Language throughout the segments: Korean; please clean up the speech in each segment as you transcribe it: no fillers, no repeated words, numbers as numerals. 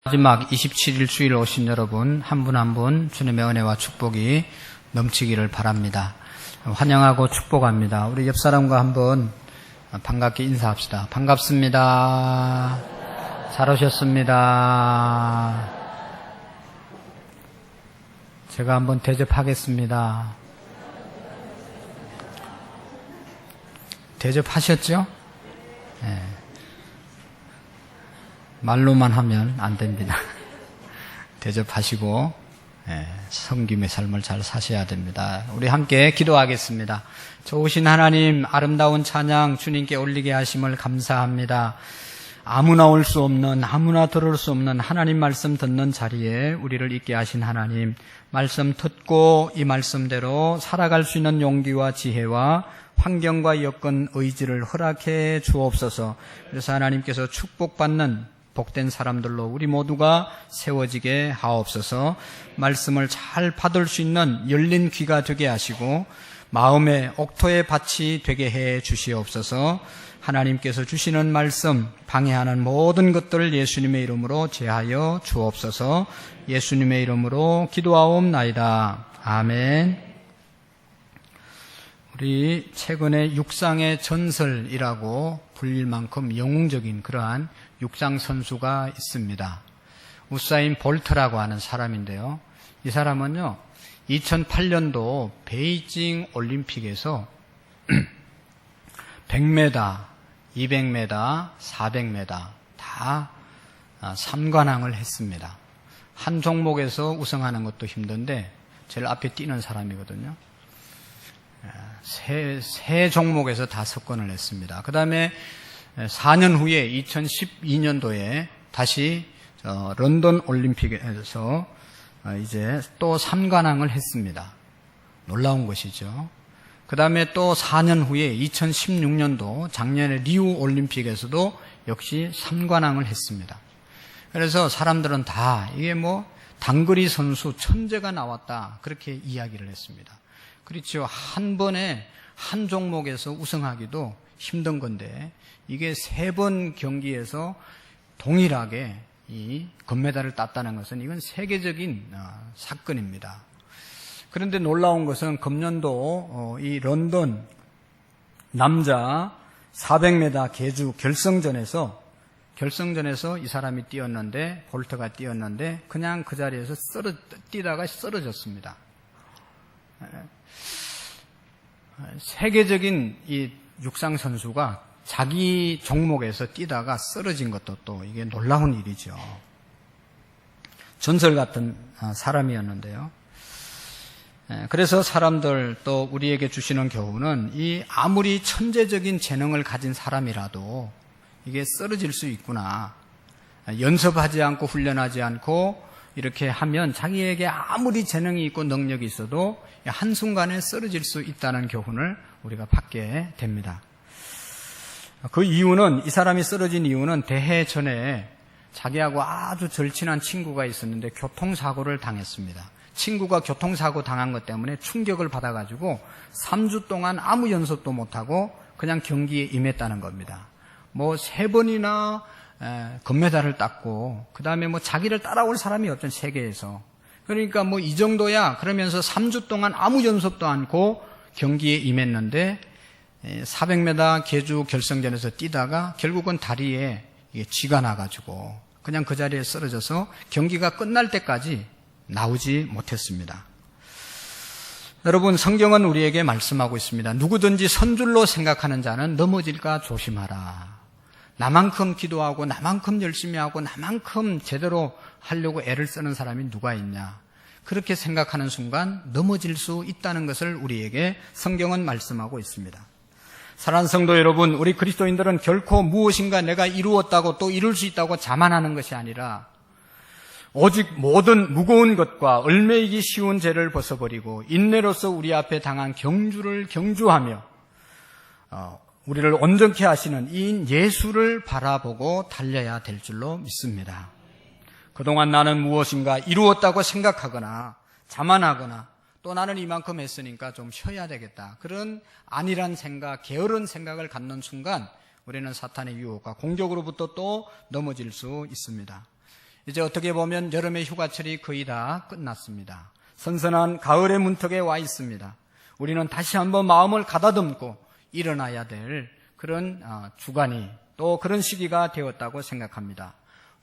마지막 27일 주일 오신 여러분 한 분 한 분 주님의 은혜와 축복이 넘치기를 바랍니다. 환영하고 축복합니다. 우리 옆 사람과 한번 반갑게 인사합시다. 반갑습니다. 잘 오셨습니다. 제가 한번 대접하겠습니다. 대접하셨죠? 네. 말로만 하면 안 됩니다. 대접하시고 섬김의 삶을 잘 사셔야 됩니다. 우리 함께 기도하겠습니다. 좋으신 하나님, 아름다운 찬양 주님께 올리게 하심을 감사합니다. 아무나 올 수 없는, 아무나 들을 수 없는 하나님 말씀 듣는 자리에 우리를 있게 하신 하나님, 말씀 듣고 이 말씀대로 살아갈 수 있는 용기와 지혜와 환경과 여건, 의지를 허락해 주옵소서. 그래서 하나님께서 축복받는 복된 사람들로 우리 모두가 세워지게 하옵소서. 말씀을 잘 받을 수 있는 열린 귀가 되게 하시고 마음의 옥토의 밭이 되게 해 주시옵소서. 하나님께서 주시는 말씀 방해하는 모든 것들을 예수님의 이름으로 제하여 주옵소서. 예수님의 이름으로 기도하옵나이다. 아멘. 우리 최근에 육상의 전설이라고 불릴 만큼 영웅적인 그러한 육상 선수가 있습니다. 우사인 볼트라고 하는 사람인데요. 이 사람은요, 2008년도 베이징 올림픽에서 100m, 200m, 400m 다 3관왕을 했습니다. 한 종목에서 우승하는 것도 힘든데 제일 앞에 뛰는 사람이거든요. 세 종목에서 다 석권을 했습니다. 그 다음에 4년 후에 2012년도에 다시 런던 올림픽에서 이제 또 3관왕을 했습니다. 놀라운 것이죠. 그 다음에 또 4년 후에 2016년도 작년에 리우 올림픽에서도 역시 3관왕을 했습니다. 그래서 사람들은 다 이게 뭐 단거리 선수 천재가 나왔다 그렇게 이야기를 했습니다. 그렇죠. 한 번에 한 종목에서 우승하기도 힘든 건데 이게 3번 경기에서 동일하게 이 금메달을 땄다는 것은 이건 세계적인 사건입니다. 그런데 놀라운 것은 금년도 이 런던 남자 400m 계주 결승전에서 이 사람이 뛰었는데 볼트가 뛰었는데 그냥 그 자리에서 뛰다가 쓰러졌습니다. 세계적인 이 육상 선수가 자기 종목에서 뛰다가 쓰러진 것도 또 이게 놀라운 일이죠. 전설 같은 사람이었는데요. 그래서 사람들 또 우리에게 주시는 교훈은 이 아무리 천재적인 재능을 가진 사람이라도 이게 쓰러질 수 있구나. 연습하지 않고 훈련하지 않고 이렇게 하면 자기에게 아무리 재능이 있고 능력이 있어도 한순간에 쓰러질 수 있다는 교훈을 우리가 받게 됩니다. 그 이유는, 이 사람이 쓰러진 이유는 대회 전에 자기하고 아주 절친한 친구가 있었는데 교통사고를 당했습니다. 친구가 교통사고 당한 것 때문에 충격을 받아가지고 3주 동안 아무 연습도 못하고 그냥 경기에 임했다는 겁니다. 뭐 3번이나 금메달을 땄고 그 다음에 뭐 자기를 따라올 사람이 없던 세계에서. 그러니까 뭐 이 정도야 그러면서 3주 동안 아무 연습도 않고 경기에 임했는데 400m 계주 결승전에서 뛰다가 결국은 다리에 쥐가 나가지고 그냥 그 자리에 쓰러져서 경기가 끝날 때까지 나오지 못했습니다. 여러분, 성경은 우리에게 말씀하고 있습니다. 누구든지 선줄로 생각하는 자는 넘어질까 조심하라. 나만큼 기도하고 나만큼 열심히 하고 나만큼 제대로 하려고 애를 쓰는 사람이 누가 있냐. 그렇게 생각하는 순간 넘어질 수 있다는 것을 우리에게 성경은 말씀하고 있습니다. 사랑하는 성도 여러분, 우리 그리스도인들은 결코 무엇인가 내가 이루었다고 또 이룰 수 있다고 자만하는 것이 아니라 오직 모든 무거운 것과 얽매이기 쉬운 죄를 벗어버리고 인내로서 우리 앞에 당한 경주를 경주하며 우리를 온전케 하시는 이인 예수를 바라보고 달려야 될 줄로 믿습니다. 그동안 나는 무엇인가 이루었다고 생각하거나 자만하거나 또 나는 이만큼 했으니까 좀 쉬어야 되겠다. 그런 안일한 생각, 게으른 생각을 갖는 순간 우리는 사탄의 유혹과 공격으로부터 또 넘어질 수 있습니다. 이제 어떻게 보면 여름의 휴가철이 거의 다 끝났습니다. 선선한 가을의 문턱에 와 있습니다. 우리는 다시 한번 마음을 가다듬고 일어나야 될 그런 주간이 또 그런 시기가 되었다고 생각합니다.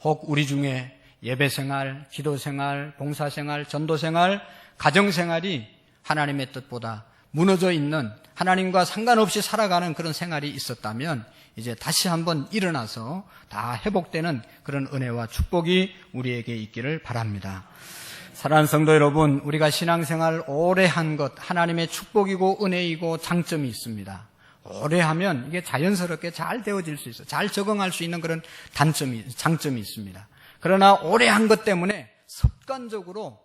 혹 우리 중에 예배생활, 기도생활, 봉사생활, 전도생활, 가정생활이 하나님의 뜻보다 무너져 있는, 하나님과 상관없이 살아가는 그런 생활이 있었다면 이제 다시 한번 일어나서 다 회복되는 그런 은혜와 축복이 우리에게 있기를 바랍니다. 사랑하는 성도 여러분, 우리가 신앙생활 오래 한 것 하나님의 축복이고 은혜이고 장점이 있습니다. 오래 하면 이게 자연스럽게 잘 되어질 수 있어요. 잘 적응할 수 있는 그런 장점이 있습니다. 그러나 오래 한 것 때문에 습관적으로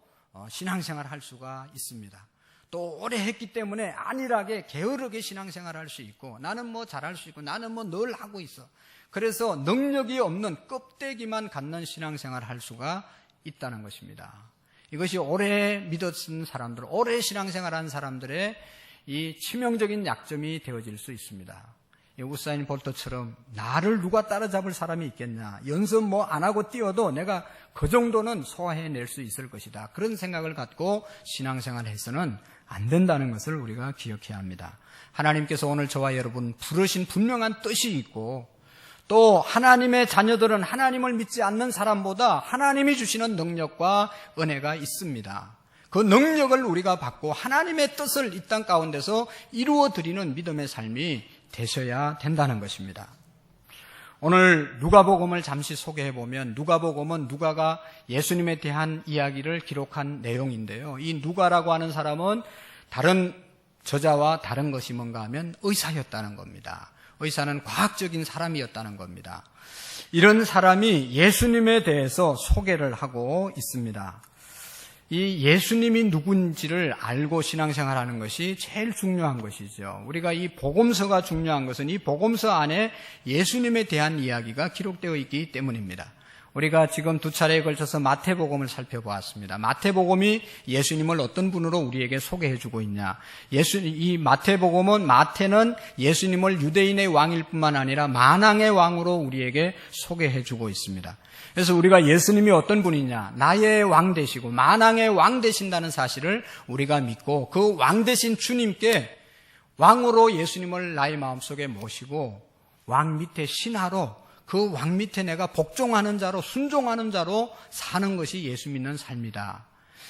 신앙생활 할 수가 있습니다. 또 오래 했기 때문에 안일하게 게으르게 신앙생활 할 수 있고, 나는 뭐 잘할 수 있고, 나는 뭐 늘 하고 있어. 그래서 능력이 없는 껍데기만 갖는 신앙생활 할 수가 있다는 것입니다. 이것이 오래 믿었던 사람들, 오래 신앙생활한 사람들의 이 치명적인 약점이 되어질 수 있습니다. 우사인 볼트처럼 나를 누가 따라잡을 사람이 있겠냐, 연습 뭐 안 하고 뛰어도 내가 그 정도는 소화해낼 수 있을 것이다, 그런 생각을 갖고 신앙생활을 해서는 안 된다는 것을 우리가 기억해야 합니다. 하나님께서 오늘 저와 여러분 부르신 분명한 뜻이 있고, 또 하나님의 자녀들은 하나님을 믿지 않는 사람보다 하나님이 주시는 능력과 은혜가 있습니다. 그 능력을 우리가 받고 하나님의 뜻을 이 땅 가운데서 이루어드리는 믿음의 삶이 되셔야 된다는 것입니다. 오늘 누가복음을 잠시 소개해보면, 누가복음은 누가가 예수님에 대한 이야기를 기록한 내용인데요. 이 누가라고 하는 사람은 다른 저자와 다른 것이 뭔가 하면 의사였다는 겁니다. 의사는 과학적인 사람이었다는 겁니다. 이런 사람이 예수님에 대해서 소개를 하고 있습니다. 이 예수님이 누군지를 알고 신앙생활하는 것이 제일 중요한 것이죠. 우리가 이 복음서가 중요한 것은 이 복음서 안에 예수님에 대한 이야기가 기록되어 있기 때문입니다. 우리가 지금 두 차례에 걸쳐서 마태복음을 살펴보았습니다. 마태복음이 예수님을 어떤 분으로 우리에게 소개해주고 있냐. 이 마태복음은, 마태는 예수님을 유대인의 왕일 뿐만 아니라 만왕의 왕으로 우리에게 소개해주고 있습니다. 그래서 우리가 예수님이 어떤 분이냐, 나의 왕 되시고 만왕의 왕 되신다는 사실을 우리가 믿고, 그 왕 되신 주님께 왕으로 예수님을 나의 마음속에 모시고 왕 밑에 신하로, 그 왕 밑에 내가 복종하는 자로, 순종하는 자로 사는 것이 예수 믿는 삶이다.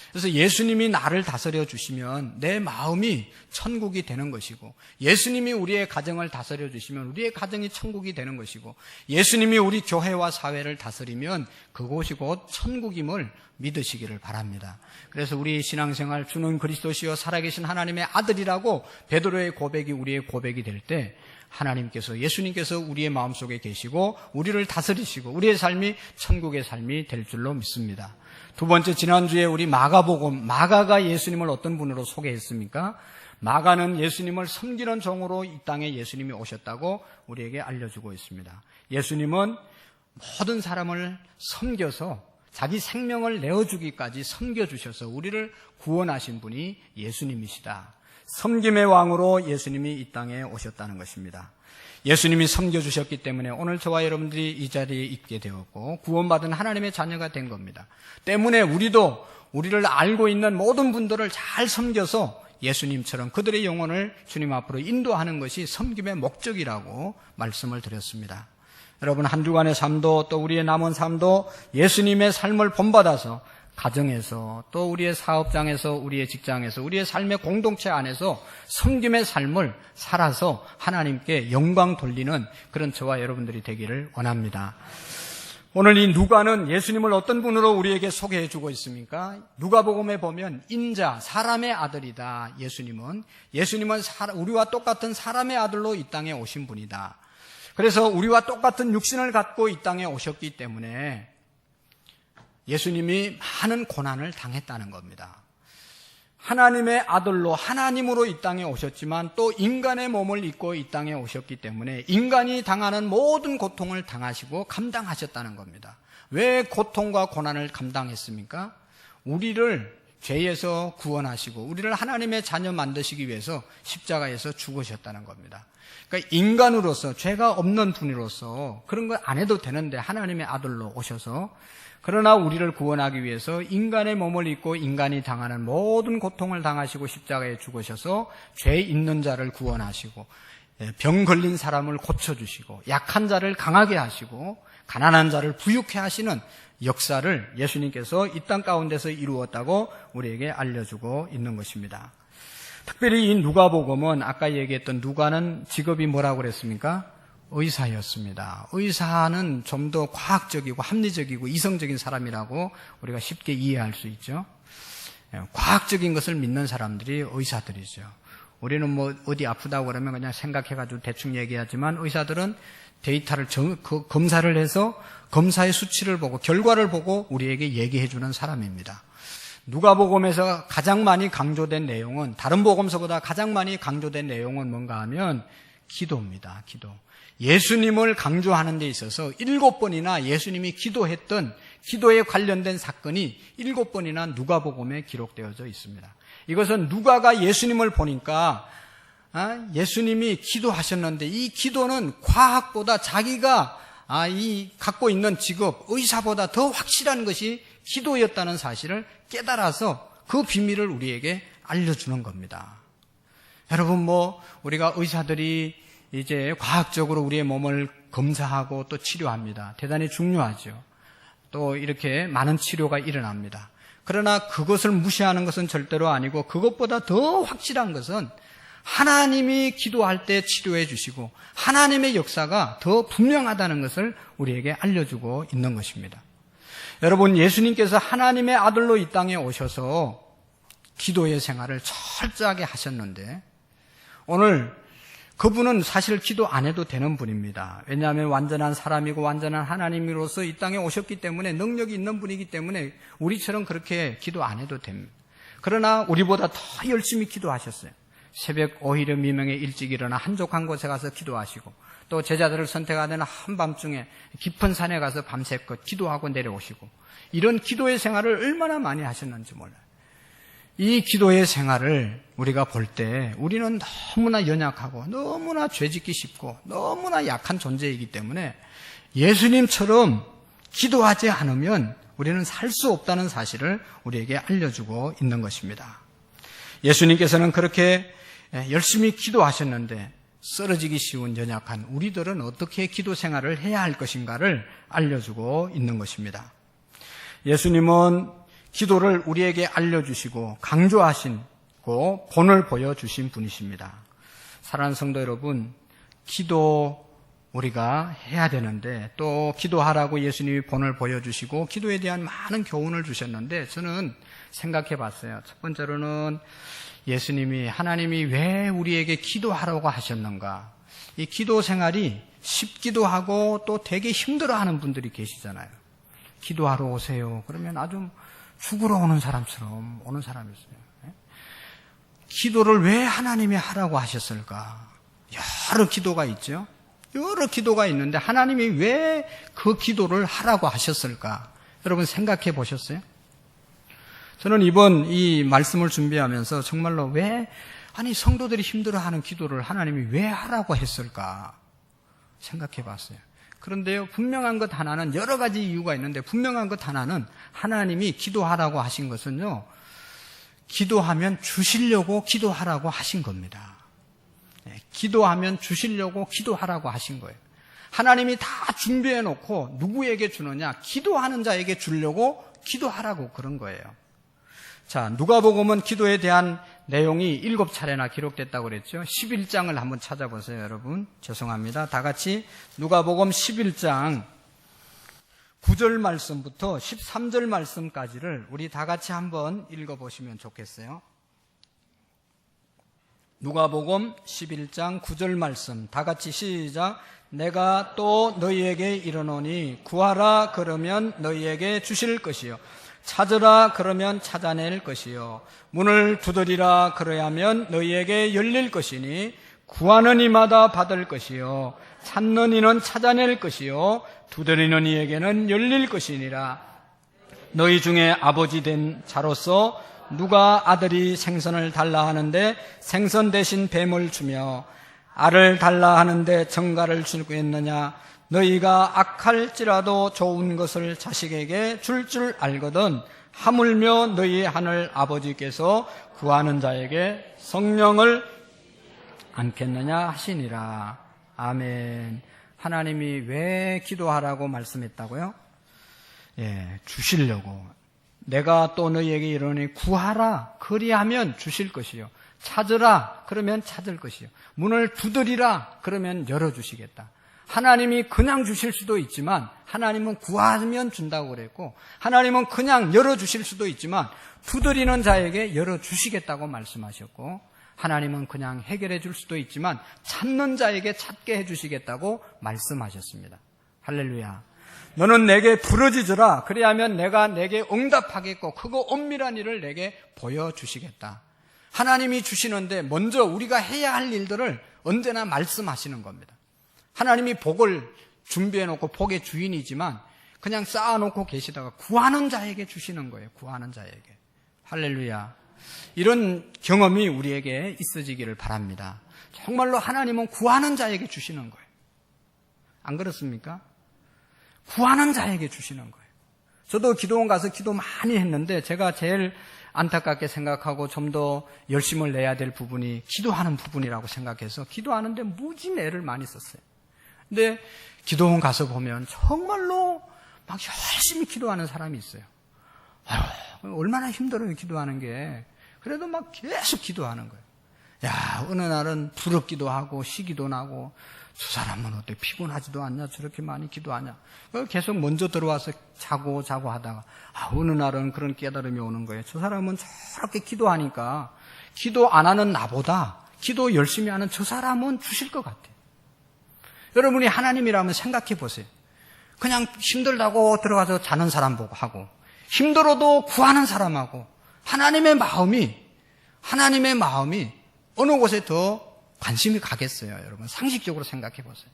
그래서 예수님이 나를 다스려 주시면 내 마음이 천국이 되는 것이고, 예수님이 우리의 가정을 다스려 주시면 우리의 가정이 천국이 되는 것이고, 예수님이 우리 교회와 사회를 다스리면 그곳이 곧 천국임을 믿으시기를 바랍니다. 그래서 우리 신앙생활, 주는 그리스도시요 살아계신 하나님의 아들이라고 베드로의 고백이 우리의 고백이 될 때, 하나님께서, 예수님께서 우리의 마음속에 계시고 우리를 다스리시고 우리의 삶이 천국의 삶이 될 줄로 믿습니다. 두 번째, 지난주에 우리 마가복음, 마가가 예수님을 어떤 분으로 소개했습니까? 마가는 예수님을 섬기는 종으로 이 땅에 예수님이 오셨다고 우리에게 알려주고 있습니다. 예수님은 모든 사람을 섬겨서 자기 생명을 내어주기까지 섬겨주셔서 우리를 구원하신 분이 예수님이시다. 섬김의 왕으로 예수님이 이 땅에 오셨다는 것입니다. 예수님이 섬겨주셨기 때문에 오늘 저와 여러분들이 이 자리에 있게 되었고 구원받은 하나님의 자녀가 된 겁니다. 때문에 우리도 우리를 알고 있는 모든 분들을 잘 섬겨서 예수님처럼 그들의 영혼을 주님 앞으로 인도하는 것이 섬김의 목적이라고 말씀을 드렸습니다. 여러분, 한 주간의 삶도 또 우리의 남은 삶도 예수님의 삶을 본받아서 가정에서 또 우리의 사업장에서 우리의 직장에서 우리의 삶의 공동체 안에서 섬김의 삶을 살아서 하나님께 영광 돌리는 그런 저와 여러분들이 되기를 원합니다. 오늘 이 누가는 예수님을 어떤 분으로 우리에게 소개해 주고 있습니까? 누가복음에 보면 인자, 사람의 아들이다. 예수님은 우리와 똑같은 사람의 아들로 이 땅에 오신 분이다. 그래서 우리와 똑같은 육신을 갖고 이 땅에 오셨기 때문에 예수님이 많은 고난을 당했다는 겁니다. 하나님의 아들로 하나님으로 이 땅에 오셨지만 또 인간의 몸을 입고 이 땅에 오셨기 때문에 인간이 당하는 모든 고통을 당하시고 감당하셨다는 겁니다. 왜 고통과 고난을 감당했습니까? 우리를 죄에서 구원하시고 우리를 하나님의 자녀 만드시기 위해서 십자가에서 죽으셨다는 겁니다. 그러니까 인간으로서 죄가 없는 분으로서 그런 거 안 해도 되는데 하나님의 아들로 오셔서 그러나 우리를 구원하기 위해서 인간의 몸을 입고 인간이 당하는 모든 고통을 당하시고 십자가에 죽으셔서 죄 있는 자를 구원하시고 병 걸린 사람을 고쳐주시고 약한 자를 강하게 하시고 가난한 자를 부유케 하시는 역사를 예수님께서 이 땅 가운데서 이루었다고 우리에게 알려주고 있는 것입니다. 특별히 이 누가복음은 아까 얘기했던 누가는 직업이 뭐라고 그랬습니까? 의사였습니다. 의사는 좀 더 과학적이고 합리적이고 이성적인 사람이라고 우리가 쉽게 이해할 수 있죠. 과학적인 것을 믿는 사람들이 의사들이죠. 우리는 뭐 어디 아프다고 그러면 그냥 생각해가지고 대충 얘기하지만 의사들은 데이터를 검사를 해서 검사의 수치를 보고 결과를 보고 우리에게 얘기해주는 사람입니다. 누가복음에서 가장 많이 강조된 내용은 다른 복음서보다 가장 많이 강조된 내용은 뭔가 하면 기도입니다. 기도. 예수님을 강조하는 데 있어서 7번이나 예수님이 기도했던 기도에 관련된 사건이 7번이나 누가복음에 기록되어져 있습니다. 이것은 누가가 예수님을 보니까 예수님이 기도하셨는데 이 기도는 과학보다 자기가 이 갖고 있는 직업 의사보다 더 확실한 것이 기도였다는 사실을 깨달아서 그 비밀을 우리에게 알려주는 겁니다. 여러분 우리가 의사들이 이제 과학적으로 우리의 몸을 검사하고 또 치료합니다. 대단히 중요하죠. 또 이렇게 많은 치료가 일어납니다. 그러나 그것을 무시하는 것은 절대로 아니고 그것보다 더 확실한 것은 하나님이 기도할 때 치료해 주시고 하나님의 역사가 더 분명하다는 것을 우리에게 알려주고 있는 것입니다. 여러분, 예수님께서 하나님의 아들로 이 땅에 오셔서 기도의 생활을 철저하게 하셨는데 오늘 그분은 사실 기도 안 해도 되는 분입니다. 왜냐하면 완전한 사람이고 완전한 하나님으로서 이 땅에 오셨기 때문에 능력이 있는 분이기 때문에 우리처럼 그렇게 기도 안 해도 됩니다. 그러나 우리보다 더 열심히 기도하셨어요. 새벽 오히려 미명에 일찍 일어나 한적한 곳에 가서 기도하시고 또 제자들을 선택하는 한밤중에 깊은 산에 가서 밤새껏 기도하고 내려오시고 이런 기도의 생활을 얼마나 많이 하셨는지 몰라요. 이 기도의 생활을 우리가 볼 때 우리는 너무나 연약하고 너무나 죄짓기 쉽고 너무나 약한 존재이기 때문에 예수님처럼 기도하지 않으면 우리는 살 수 없다는 사실을 우리에게 알려주고 있는 것입니다. 예수님께서는 그렇게 열심히 기도하셨는데 쓰러지기 쉬운 연약한 우리들은 어떻게 기도 생활을 해야 할 것인가를 알려주고 있는 것입니다. 예수님은 기도를 우리에게 알려주시고 강조하시고 본을 보여주신 분이십니다. 사랑하는 성도 여러분, 기도 우리가 해야 되는데 또 기도하라고 예수님이 본을 보여주시고 기도에 대한 많은 교훈을 주셨는데 저는 생각해 봤어요. 첫 번째로는 예수님이 하나님이 왜 우리에게 기도하라고 하셨는가. 이 기도 생활이 쉽기도 하고 또 되게 힘들어하는 분들이 계시잖아요. 기도하러 오세요. 그러면 아주 죽으러 오는 사람처럼 오는 사람이 있어요. 기도를 왜 하나님이 하라고 하셨을까? 여러 기도가 있죠. 여러 기도가 있는데 하나님이 왜 그 기도를 하라고 하셨을까? 여러분 생각해 보셨어요? 저는 이번 이 말씀을 준비하면서 정말로 성도들이 힘들어하는 기도를 하나님이 왜 하라고 했을까? 생각해 봤어요. 그런데요, 분명한 것 하나는 여러 가지 이유가 있는데 분명한 것 하나는 하나님이 기도하라고 하신 것은요, 기도하면 주시려고 기도하라고 하신 겁니다. 기도하면 주시려고 기도하라고 하신 거예요. 하나님이 다 준비해 놓고 누구에게 주느냐? 기도하는 자에게 주려고 기도하라고 그런 거예요. 자, 누가복음은 기도에 대한 내용이 7차례나 기록됐다고 그랬죠. 11장을 한번 찾아보세요, 여러분. 죄송합니다. 다 같이 누가복음 11장 9절 말씀부터 13절 말씀까지를 우리 다 같이 한번 읽어보시면 좋겠어요. 누가복음 11장 9절 말씀 다 같이 시작. 내가 또 너희에게 이르노니 구하라 그러면 너희에게 주실 것이요 찾으라 그러면 찾아낼 것이요 문을 두드리라 그러야면 너희에게 열릴 것이니 구하는 이마다 받을 것이요 찾는 이는 찾아낼 것이요 두드리는 이에게는 열릴 것이니라. 너희 중에 아버지 된 자로서 누가 아들이 생선을 달라 하는데 생선 대신 뱀을 주며 알을 달라 하는데 정갈을 주겠느냐? 너희가 악할지라도 좋은 것을 자식에게 줄 줄 알거든 하물며 너희 하늘 아버지께서 구하는 자에게 성령을 않겠느냐 하시니라. 아멘. 하나님이 왜 기도하라고 말씀했다고요? 주시려고. 내가 또 너희에게 이르노니 구하라 그리하면 주실 것이요, 찾으라 그러면 찾을 것이요, 문을 두드리라 그러면 열어주시겠다. 하나님이 그냥 주실 수도 있지만 하나님은 구하면 준다고 그랬고, 하나님은 그냥 열어주실 수도 있지만 두드리는 자에게 열어주시겠다고 말씀하셨고, 하나님은 그냥 해결해 줄 수도 있지만 찾는 자에게 찾게 해주시겠다고 말씀하셨습니다. 할렐루야. 너는 내게 부르짖으라 그리하면 내가 내게 응답하겠고 크고 엄밀한 일을 내게 보여주시겠다. 하나님이 주시는데 먼저 우리가 해야 할 일들을 언제나 말씀하시는 겁니다. 하나님이 복을 준비해놓고 복의 주인이지만 그냥 쌓아놓고 계시다가 구하는 자에게 주시는 거예요. 구하는 자에게. 할렐루야. 이런 경험이 우리에게 있어지기를 바랍니다. 정말로 하나님은 구하는 자에게 주시는 거예요. 안 그렇습니까? 구하는 자에게 주시는 거예요. 저도 기도원 가서 기도 많이 했는데 제가 제일 안타깝게 생각하고 좀 더 열심을 내야 될 부분이 기도하는 부분이라고 생각해서 기도하는데 무지 애를 많이 썼어요. 근데 기도원 가서 보면 정말로 막 열심히 기도하는 사람이 있어요. 아유, 얼마나 힘들어요, 기도하는 게. 그래도 막 계속 기도하는 거예요. 야, 어느 날은 부럽기도 하고 시기도 나고, 저 사람은 어떻게 피곤하지도 않냐, 저렇게 많이 기도하냐. 계속 먼저 들어와서 자고 하다가 어느 날은 그런 깨달음이 오는 거예요. 저 사람은 저렇게 기도하니까 기도 안 하는 나보다 기도 열심히 하는 저 사람은 주실 것 같아요. 여러분이 하나님이라면 생각해 보세요. 그냥 힘들다고 들어가서 자는 사람 보고 하고, 힘들어도 구하는 사람하고, 하나님의 마음이 어느 곳에 더 관심이 가겠어요, 여러분. 상식적으로 생각해 보세요.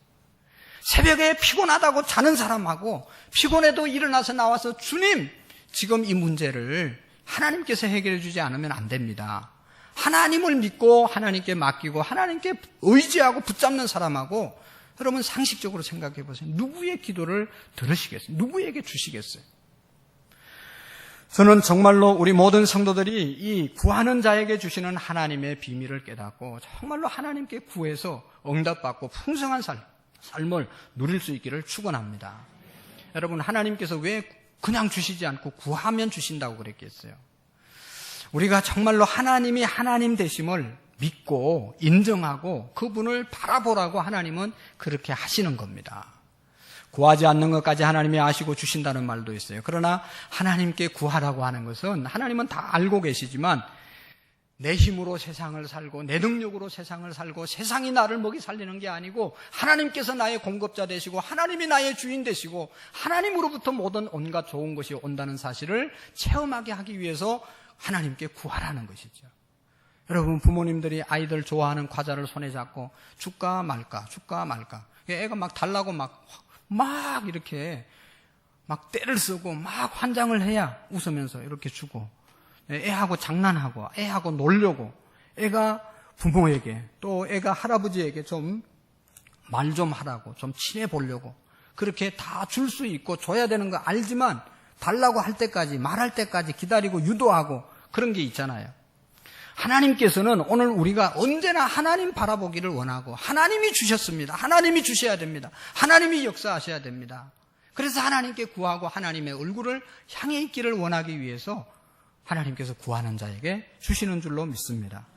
새벽에 피곤하다고 자는 사람하고 피곤해도 일어나서 나와서 주님, 지금 이 문제를 하나님께서 해결해 주지 않으면 안 됩니다. 하나님을 믿고 하나님께 맡기고 하나님께 의지하고 붙잡는 사람하고, 여러분 상식적으로 생각해 보세요. 누구의 기도를 들으시겠어요? 누구에게 주시겠어요? 저는 정말로 우리 모든 성도들이 이 구하는 자에게 주시는 하나님의 비밀을 깨닫고 정말로 하나님께 구해서 응답받고 풍성한 삶을 누릴 수 있기를 축원합니다. 여러분, 하나님께서 왜 그냥 주시지 않고 구하면 주신다고 그랬겠어요? 우리가 정말로 하나님이 하나님 되심을 믿고 인정하고 그분을 바라보라고 하나님은 그렇게 하시는 겁니다. 구하지 않는 것까지 하나님이 아시고 주신다는 말도 있어요. 그러나 하나님께 구하라고 하는 것은 하나님은 다 알고 계시지만 내 힘으로 세상을 살고 내 능력으로 세상을 살고 세상이 나를 먹이 살리는 게 아니고 하나님께서 나의 공급자 되시고 하나님이 나의 주인 되시고 하나님으로부터 모든 온갖 좋은 것이 온다는 사실을 체험하게 하기 위해서 하나님께 구하라는 것이죠. 여러분, 부모님들이 아이들 좋아하는 과자를 손에 잡고 줄까 말까 애가 막 달라고 막 이렇게 막 때를 쓰고 막 환장을 해야 웃으면서 이렇게 주고, 애하고 장난하고 애하고 놀려고, 애가 부모에게 또 애가 할아버지에게 좀 말 좀 하라고 좀 친해 보려고 그렇게 다 줄 수 있고 줘야 되는 거 알지만 달라고 할 때까지, 말할 때까지 기다리고 유도하고 그런 게 있잖아요. 하나님께서는 오늘 우리가 언제나 하나님 바라보기를 원하고, 하나님이 주셨습니다. 하나님이 주셔야 됩니다. 하나님이 역사하셔야 됩니다. 그래서 하나님께 구하고 하나님의 얼굴을 향해 있기를 원하기 위해서 하나님께서 구하는 자에게 주시는 줄로 믿습니다.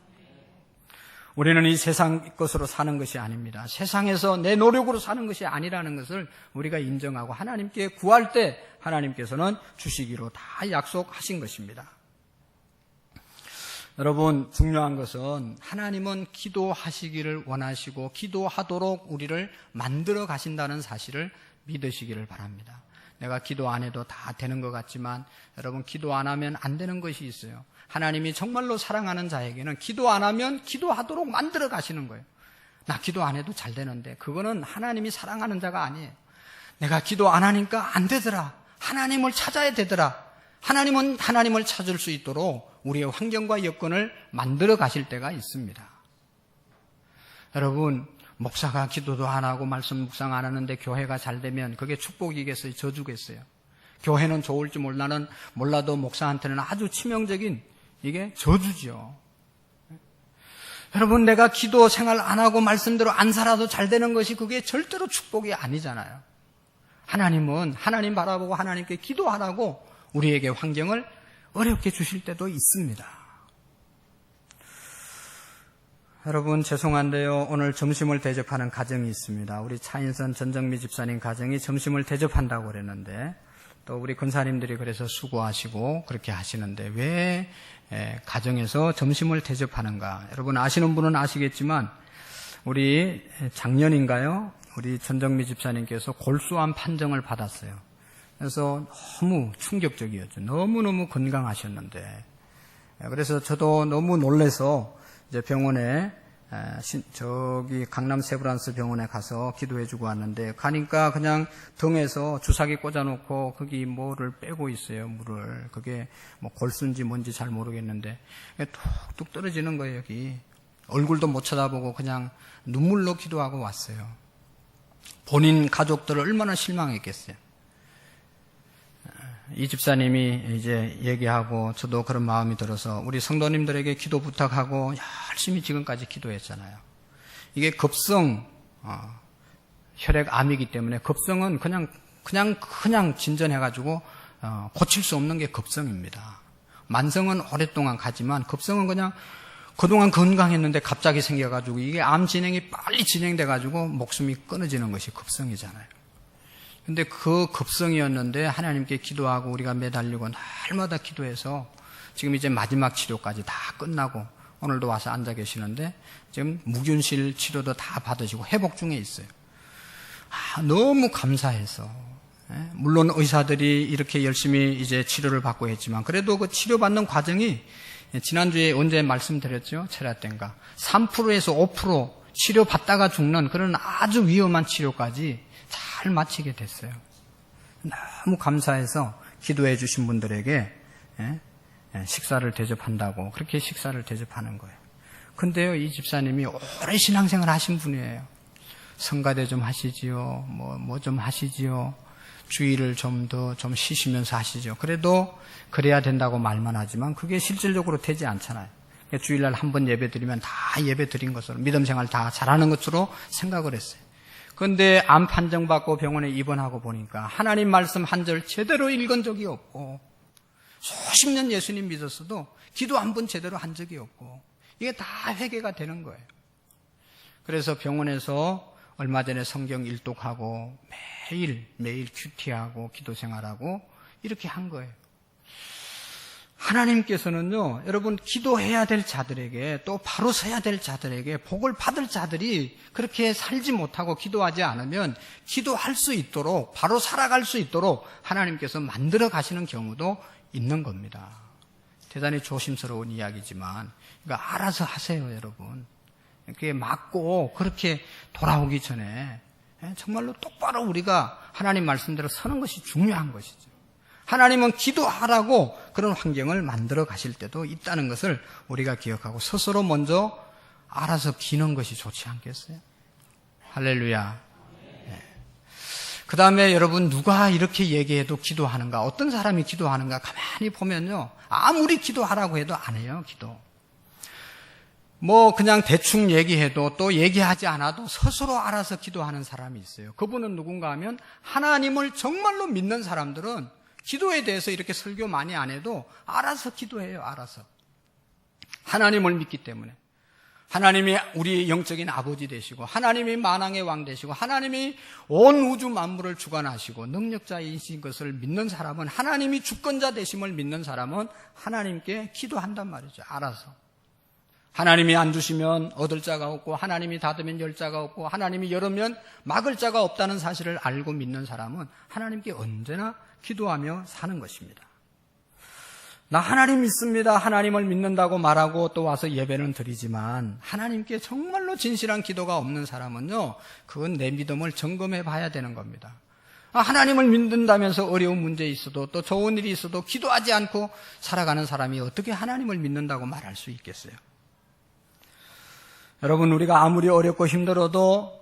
우리는 이 세상 것으로 사는 것이 아닙니다. 세상에서 내 노력으로 사는 것이 아니라는 것을 우리가 인정하고 하나님께 구할 때 하나님께서는 주시기로 다 약속하신 것입니다. 여러분, 중요한 것은 하나님은 기도하시기를 원하시고 기도하도록 우리를 만들어 가신다는 사실을 믿으시기를 바랍니다. 내가 기도 안 해도 다 되는 것 같지만 여러분, 기도 안 하면 안 되는 것이 있어요. 하나님이 정말로 사랑하는 자에게는 기도 안 하면 기도하도록 만들어 가시는 거예요. 나 기도 안 해도 잘 되는데, 그거는 하나님이 사랑하는 자가 아니에요. 내가 기도 안 하니까 안 되더라, 하나님을 찾아야 되더라, 하나님은 하나님을 찾을 수 있도록 우리의 환경과 여건을 만들어 가실 때가 있습니다. 여러분, 목사가 기도도 안 하고 말씀 묵상 안 하는데 교회가 잘 되면 그게 축복이겠어요? 저주겠어요? 교회는 좋을지 몰라도 목사한테는 아주 치명적인 이게 저주죠. 여러분, 내가 기도 생활 안 하고 말씀대로 안 살아도 잘 되는 것이 그게 절대로 축복이 아니잖아요. 하나님은 하나님 바라보고 하나님께 기도하라고 우리에게 환경을 어렵게 주실 때도 있습니다. 여러분, 죄송한데요, 오늘 점심을 대접하는 가정이 있습니다. 우리 차인선 전정미 집사님 가정이 점심을 대접한다고 그랬는데 또 우리 권사님들이 그래서 수고하시고 그렇게 하시는데 왜 가정에서 점심을 대접하는가? 여러분 아시는 분은 아시겠지만 우리 작년인가요? 우리 전정미 집사님께서 골수암 판정을 받았어요. 그래서 너무 충격적이었죠. 너무너무 건강하셨는데 그래서 저도 너무 놀라서 이제 병원에 저기 강남 세브란스 병원에 가서 기도해주고 왔는데 가니까 그냥 등에서 주사기 꽂아놓고 거기 뭐를 빼고 있어요. 물을. 그게 뭐 골수인지 뭔지 잘 모르겠는데 툭툭 떨어지는 거예요. 여기 얼굴도 못 쳐다보고 그냥 눈물로 기도하고 왔어요. 본인 가족들을 얼마나 실망했겠어요. 이 집사님이 이제 얘기하고 저도 그런 마음이 들어서 우리 성도님들에게 기도 부탁하고 열심히 지금까지 기도했잖아요. 이게 급성 혈액암이기 때문에 급성은 그냥 진전해가지고 고칠 수 없는 게 급성입니다. 만성은 오랫동안 가지만 급성은 그냥 그동안 건강했는데 갑자기 생겨가지고 이게 암 진행이 빨리 진행돼가지고 목숨이 끊어지는 것이 급성이잖아요. 근데 그 급성이었는데 하나님께 기도하고 우리가 매달리고 날마다 기도해서 지금 이제 마지막 치료까지 다 끝나고 오늘도 와서 앉아 계시는데 지금 무균실 치료도 다 받으시고 회복 중에 있어요. 너무 감사해서. 물론 의사들이 이렇게 열심히 이제 치료를 받고 했지만 그래도 그 치료받는 과정이 지난주에 언제 말씀드렸죠? 체라땐가 3%에서 5% 치료받다가 죽는 그런 아주 위험한 치료까지 잘 마치게 됐어요. 너무 감사해서 기도해 주신 분들에게 식사를 대접한다고 그렇게 식사를 대접하는 거예요. 근데요, 이 집사님이 오래 신앙생활 하신 분이에요. 성가대 좀 하시지요. 뭐 좀 하시지요. 주의를 좀 쉬시면서 하시죠. 그래도 그래야 된다고 말만 하지만 그게 실질적으로 되지 않잖아요. 주일날 한 번 예배 드리면 다 예배 드린 것으로 믿음 생활 다 잘하는 것으로 생각을 했어요. 그런데 암 판정받고 병원에 입원하고 보니까 하나님 말씀 한 절 제대로 읽은 적이 없고 수십 년 예수님 믿었어도 기도 한 번 제대로 한 적이 없고 이게 다 회개가 되는 거예요. 그래서 병원에서 얼마 전에 성경 일독하고 매일 큐티하고 기도 생활하고 이렇게 한 거예요. 하나님께서는요, 여러분 기도해야 될 자들에게 또 바로 서야 될 자들에게 복을 받을 자들이 그렇게 살지 못하고 기도하지 않으면 기도할 수 있도록 바로 살아갈 수 있도록 하나님께서 만들어 가시는 경우도 있는 겁니다. 대단히 조심스러운 이야기지만 그러니까 알아서 하세요, 여러분. 그게 맞고 그렇게 돌아오기 전에 정말로 똑바로 우리가 하나님 말씀대로 서는 것이 중요한 것이죠. 하나님은 기도하라고 그런 환경을 만들어 가실 때도 있다는 것을 우리가 기억하고 스스로 먼저 알아서 기는 것이 좋지 않겠어요? 할렐루야. 네. 그 다음에 여러분 누가 이렇게 얘기해도 기도하는가? 어떤 사람이 기도하는가? 가만히 보면요. 아무리 기도하라고 해도 안 해요. 기도. 그냥 대충 얘기해도 또 얘기하지 않아도 스스로 알아서 기도하는 사람이 있어요. 그분은 누군가 하면 하나님을 정말로 믿는 사람들은 기도에 대해서 이렇게 설교 많이 안 해도 알아서 기도해요. 알아서. 하나님을 믿기 때문에. 하나님이 우리 영적인 아버지 되시고 하나님이 만왕의 왕 되시고 하나님이 온 우주 만물을 주관하시고 능력자이신 것을 믿는 사람은 하나님이 주권자 되심을 믿는 사람은 하나님께 기도한단 말이죠. 알아서. 하나님이 안 주시면 얻을 자가 없고 하나님이 닫으면 열 자가 없고 하나님이 열으면 막을 자가 없다는 사실을 알고 믿는 사람은 하나님께 언제나 기도하며 사는 것입니다. 나 하나님 믿습니다. 하나님을 믿는다고 말하고 또 와서 예배는 드리지만 하나님께 정말로 진실한 기도가 없는 사람은요, 그건 내 믿음을 점검해 봐야 되는 겁니다. 하나님을 믿는다면서 어려운 문제 있어도 또 좋은 일이 있어도 기도하지 않고 살아가는 사람이 어떻게 하나님을 믿는다고 말할 수 있겠어요? 여러분, 우리가 아무리 어렵고 힘들어도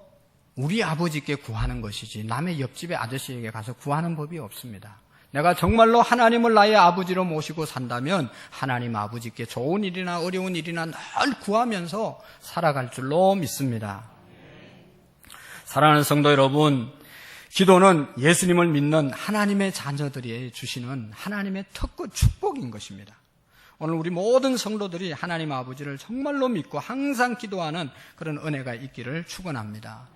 우리 아버지께 구하는 것이지 남의 옆집의 아저씨에게 가서 구하는 법이 없습니다. 내가 정말로 하나님을 나의 아버지로 모시고 산다면 하나님 아버지께 좋은 일이나 어려운 일이나 늘 구하면서 살아갈 줄로 믿습니다. 사랑하는 성도 여러분, 기도는 예수님을 믿는 하나님의 자녀들이 주시는 하나님의 특권 축복인 것입니다. 오늘 우리 모든 성도들이 하나님 아버지를 정말로 믿고 항상 기도하는 그런 은혜가 있기를 축원합니다.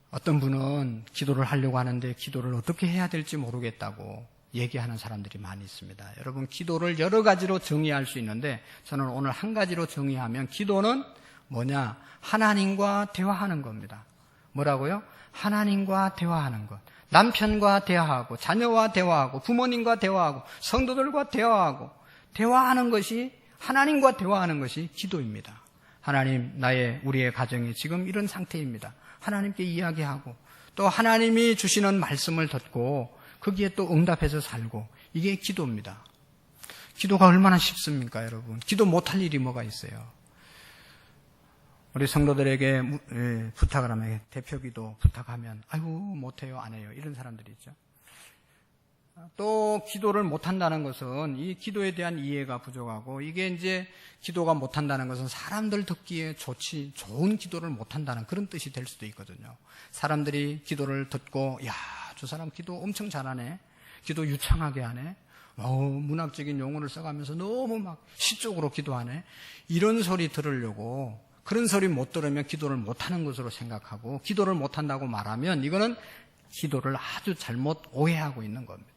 어떤 분은 기도를 하려고 하는데 기도를 어떻게 해야 될지 모르겠다고 얘기하는 사람들이 많이 있습니다. 여러분, 기도를 여러 가지로 정의할 수 있는데 저는 오늘 한 가지로 정의하면 기도는 뭐냐? 하나님과 대화하는 겁니다. 뭐라고요? 하나님과 대화하는 것. 남편과 대화하고 자녀와 대화하고 부모님과 대화하고 성도들과 대화하고 대화하는 것이 하나님과 대화하는 것이 기도입니다. 하나님, 우리의 가정이 지금 이런 상태입니다. 하나님께 이야기하고 또 하나님이 주시는 말씀을 듣고 거기에 또 응답해서 살고, 이게 기도입니다. 기도가 얼마나 쉽습니까, 여러분? 기도 못할 일이 뭐가 있어요? 우리 성도들에게 부탁을 하면, 대표기도 부탁하면 아이고 못해요, 안 해요, 이런 사람들이 있죠. 또 기도를 못한다는 것은 이 기도에 대한 이해가 부족하고, 이게 이제 기도가 못한다는 것은 사람들 듣기에 좋은 기도를 못한다는 그런 뜻이 될 수도 있거든요. 사람들이 기도를 듣고 야, 저 사람 기도 엄청 잘하네, 기도 유창하게 하네, 문학적인 용어를 써가면서 너무 막 시적으로 기도하네, 이런 소리 들으려고, 그런 소리 못 들으면 기도를 못하는 것으로 생각하고 기도를 못한다고 말하면 이거는 기도를 아주 잘못 오해하고 있는 겁니다.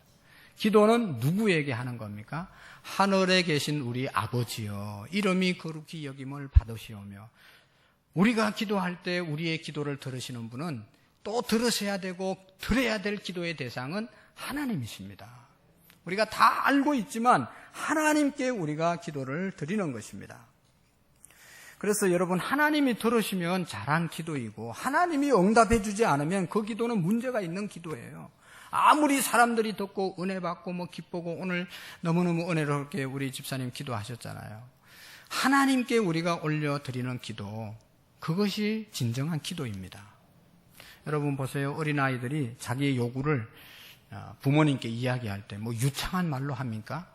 기도는 누구에게 하는 겁니까? 하늘에 계신 우리 아버지여, 이름이 거룩히 여김을 받으시오며. 우리가 기도할 때 우리의 기도를 들으시는 분은 또 들으셔야 되고 들어야 될 기도의 대상은 하나님이십니다. 우리가 다 알고 있지만 하나님께 우리가 기도를 드리는 것입니다. 그래서 여러분, 하나님이 들으시면 잘한 기도이고 하나님이 응답해 주지 않으면 그 기도는 문제가 있는 기도예요. 아무리 사람들이 듣고 은혜 받고 기쁘고, 오늘 너무너무 은혜롭게 우리 집사님 기도하셨잖아요. 하나님께 우리가 올려드리는 기도, 그것이 진정한 기도입니다. 여러분 보세요. 어린아이들이 자기의 요구를 부모님께 이야기할 때 유창한 말로 합니까?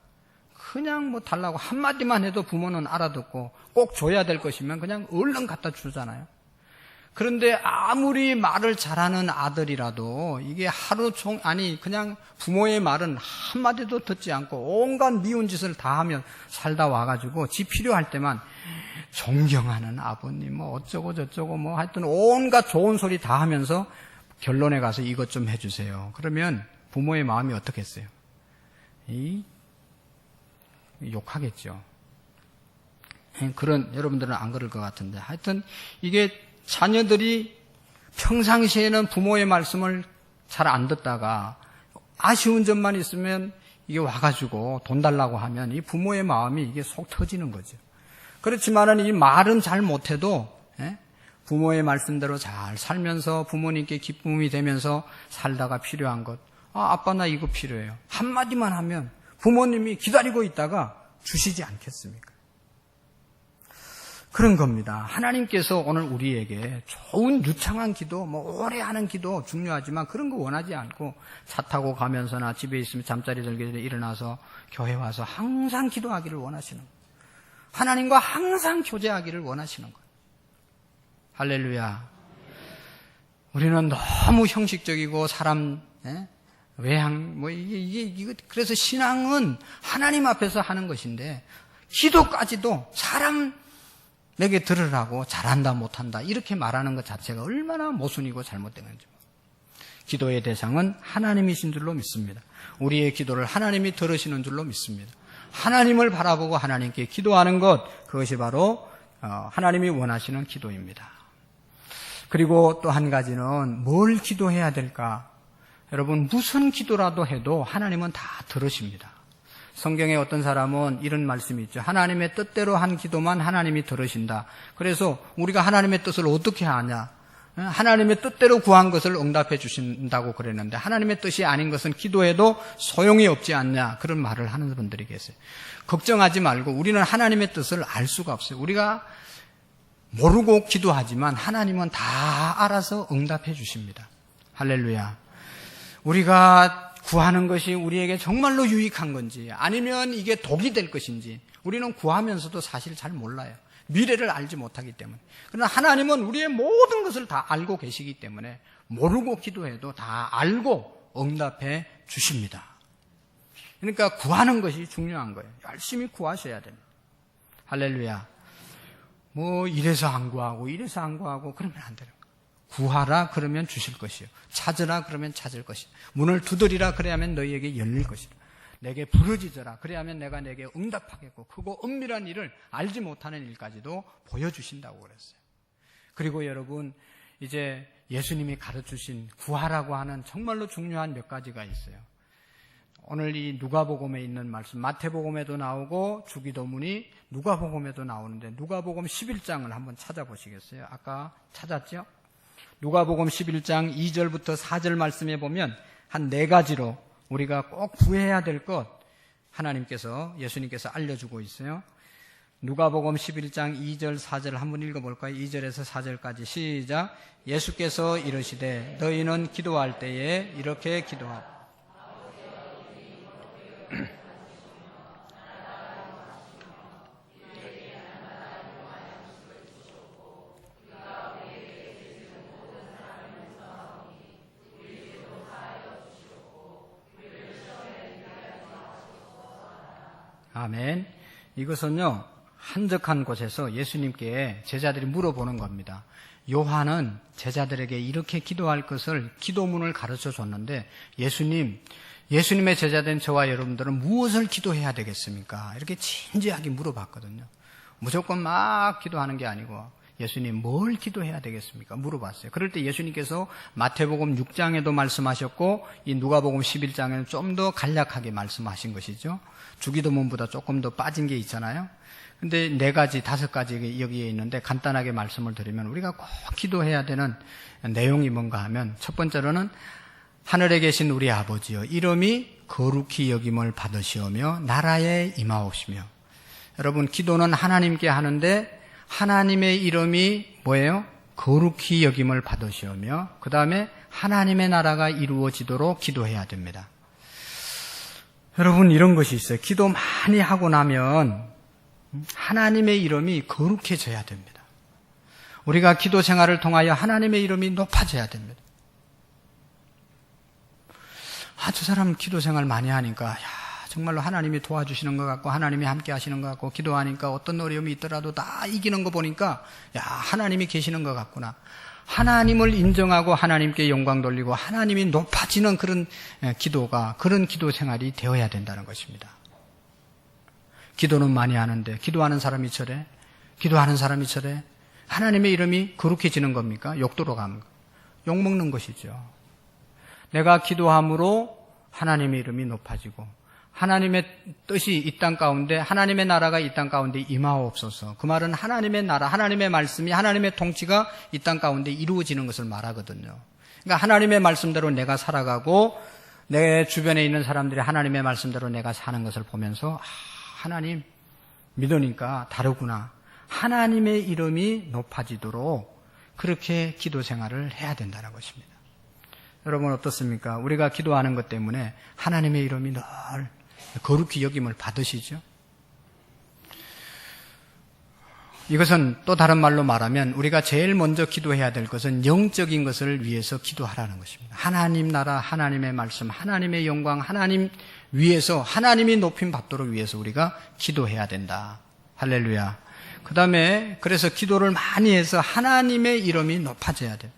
그냥 달라고 한마디만 해도 부모는 알아듣고 꼭 줘야 될 것이면 그냥 얼른 갖다 주잖아요. 그런데 아무리 말을 잘하는 아들이라도 이게 그냥 부모의 말은 한마디도 듣지 않고 온갖 미운 짓을 다 하면 살다 와가지고 지 필요할 때만 존경하는 아버님 어쩌고 저쩌고 하여튼 온갖 좋은 소리 다 하면서 결론에 가서 이것 좀 해주세요. 그러면 부모의 마음이 어떻겠어요? 욕하겠죠. 여러분들은 안 그럴 것 같은데, 하여튼 이게 자녀들이 평상시에는 부모의 말씀을 잘 안 듣다가 아쉬운 점만 있으면 이게 와가지고 돈 달라고 하면 이 부모의 마음이 이게 속 터지는 거죠. 그렇지만은 이 말은 잘 못해도 부모의 말씀대로 잘 살면서 부모님께 기쁨이 되면서 살다가 필요한 것, 아빠 나 이거 필요해요, 한마디만 하면 부모님이 기다리고 있다가 주시지 않겠습니까? 그런 겁니다. 하나님께서 오늘 우리에게 좋은 유창한 기도, 오래 하는 기도 중요하지만 그런 거 원하지 않고 차 타고 가면서나 집에 있으면 잠자리 들기 전에 일어나서 교회 와서 항상 기도하기를 원하시는 거예요. 하나님과 항상 교제하기를 원하시는 거예요. 할렐루야. 우리는 너무 형식적이고 사람 외향 이게 그래서 신앙은 하나님 앞에서 하는 것인데, 기도까지도 사람에게 들으라고 잘한다 못한다 이렇게 말하는 것 자체가 얼마나 모순이고 잘못된 건지. 기도의 대상은 하나님이신 줄로 믿습니다. 우리의 기도를 하나님이 들으시는 줄로 믿습니다. 하나님을 바라보고 하나님께 기도하는 것, 그것이 바로 하나님이 원하시는 기도입니다. 그리고 또 한 가지는 뭘 기도해야 될까? 여러분, 무슨 기도라도 해도 하나님은 다 들으십니다. 성경에 어떤 사람은 이런 말씀이 있죠. 하나님의 뜻대로 한 기도만 하나님이 들으신다. 그래서 우리가 하나님의 뜻을 어떻게 아냐? 하나님의 뜻대로 구한 것을 응답해 주신다고 그랬는데 하나님의 뜻이 아닌 것은 기도해도 소용이 없지 않냐, 그런 말을 하는 분들이 계세요. 걱정하지 말고, 우리는 하나님의 뜻을 알 수가 없어요. 우리가 모르고 기도하지만 하나님은 다 알아서 응답해 주십니다. 할렐루야. 우리가 구하는 것이 우리에게 정말로 유익한 건지 아니면 이게 독이 될 것인지 우리는 구하면서도 사실 잘 몰라요. 미래를 알지 못하기 때문에. 그러나 하나님은 우리의 모든 것을 다 알고 계시기 때문에 모르고 기도해도 다 알고 응답해 주십니다. 그러니까 구하는 것이 중요한 거예요. 열심히 구하셔야 됩니다. 할렐루야. 뭐 이래서 안 구하고 이래서 안 구하고 그러면 안 돼요. 구하라 그러면 주실 것이요, 찾으라 그러면 찾을 것이요, 문을 두드리라 그래야만 너희에게 열릴 것이요, 내게 부르짖어라 그래야만 내가 내게 응답하겠고 크고 은밀한 일을 알지 못하는 일까지도 보여주신다고 그랬어요. 그리고 여러분, 이제 예수님이 가르쳐주신 구하라고 하는 정말로 중요한 몇 가지가 있어요. 오늘 이 누가복음에 있는 말씀, 마태복음에도 나오고 주기도문이 누가복음에도 나오는데 누가복음 11장을 한번 찾아보시겠어요? 아까 찾았죠? 누가복음 11장 2절부터 4절 말씀에 보면 한 4가지로 우리가 꼭 구해야 될 것 하나님께서, 예수님께서 알려주고 있어요. 누가복음 11장 2절 4절 한번 읽어볼까요? 2절에서 4절까지 시작. 예수께서 이르시되 너희는 기도할 때에 이렇게 기도하라. 아멘. 이것은요, 한적한 곳에서 예수님께 제자들이 물어보는 겁니다. 요한은 제자들에게 이렇게 기도할 것을, 기도문을 가르쳐 줬는데 예수님의 제자된 저와 여러분들은 무엇을 기도해야 되겠습니까? 이렇게 진지하게 물어봤거든요. 무조건 막 기도하는 게 아니고 예수님 뭘 기도해야 되겠습니까? 물어봤어요. 그럴 때 예수님께서 마태복음 6장에도 말씀하셨고 이 누가복음 11장에는 좀 더 간략하게 말씀하신 것이죠. 주기도문보다 조금 더 빠진 게 있잖아요. 근데 4가지, 5가지 여기에 있는데 간단하게 말씀을 드리면 우리가 꼭 기도해야 되는 내용이 뭔가 하면, 첫 번째로는 하늘에 계신 우리 아버지여, 이름이 거룩히 여김을 받으시오며 나라에 임하옵시며. 여러분, 기도는 하나님께 하는데 하나님의 이름이 뭐예요? 거룩히 여김을 받으시오며, 그 다음에 하나님의 나라가 이루어지도록 기도해야 됩니다. 여러분, 이런 것이 있어요. 기도 많이 하고 나면 하나님의 이름이 거룩해져야 됩니다. 우리가 기도 생활을 통하여 하나님의 이름이 높아져야 됩니다. 저 사람 기도 생활 많이 하니까 정말로 하나님이 도와주시는 것 같고 하나님이 함께 하시는 것 같고, 기도하니까 어떤 어려움이 있더라도 다 이기는 거 보니까 하나님이 계시는 것 같구나. 하나님을 인정하고 하나님께 영광 돌리고 하나님이 높아지는 그런 기도가, 그런 기도 생활이 되어야 된다는 것입니다. 기도는 많이 하는데 기도하는 사람이 저래, 기도하는 사람이 저래, 하나님의 이름이 거룩해지는 겁니까? 욕 들어가는 거, 욕 먹는 것이죠. 내가 기도함으로 하나님의 이름이 높아지고 하나님의 뜻이 이 땅 가운데, 하나님의 나라가 이 땅 가운데 임하옵소서. 그 말은 하나님의 나라, 하나님의 말씀이, 하나님의 통치가 이 땅 가운데 이루어지는 것을 말하거든요. 그러니까 하나님의 말씀대로 내가 살아가고 내 주변에 있는 사람들이 하나님의 말씀대로 내가 사는 것을 보면서 하나님 믿으니까 다르구나. 하나님의 이름이 높아지도록 그렇게 기도 생활을 해야 된다는 것입니다. 여러분 어떻습니까? 우리가 기도하는 것 때문에 하나님의 이름이 늘 거룩히 여김을 받으시죠. 이것은 또 다른 말로 말하면 우리가 제일 먼저 기도해야 될 것은 영적인 것을 위해서 기도하라는 것입니다. 하나님 나라, 하나님의 말씀, 하나님의 영광, 하나님 위해서, 하나님이 높임 받도록 위해서 우리가 기도해야 된다. 할렐루야. 그 다음에 그래서 기도를 많이 해서 하나님의 이름이 높아져야 돼요.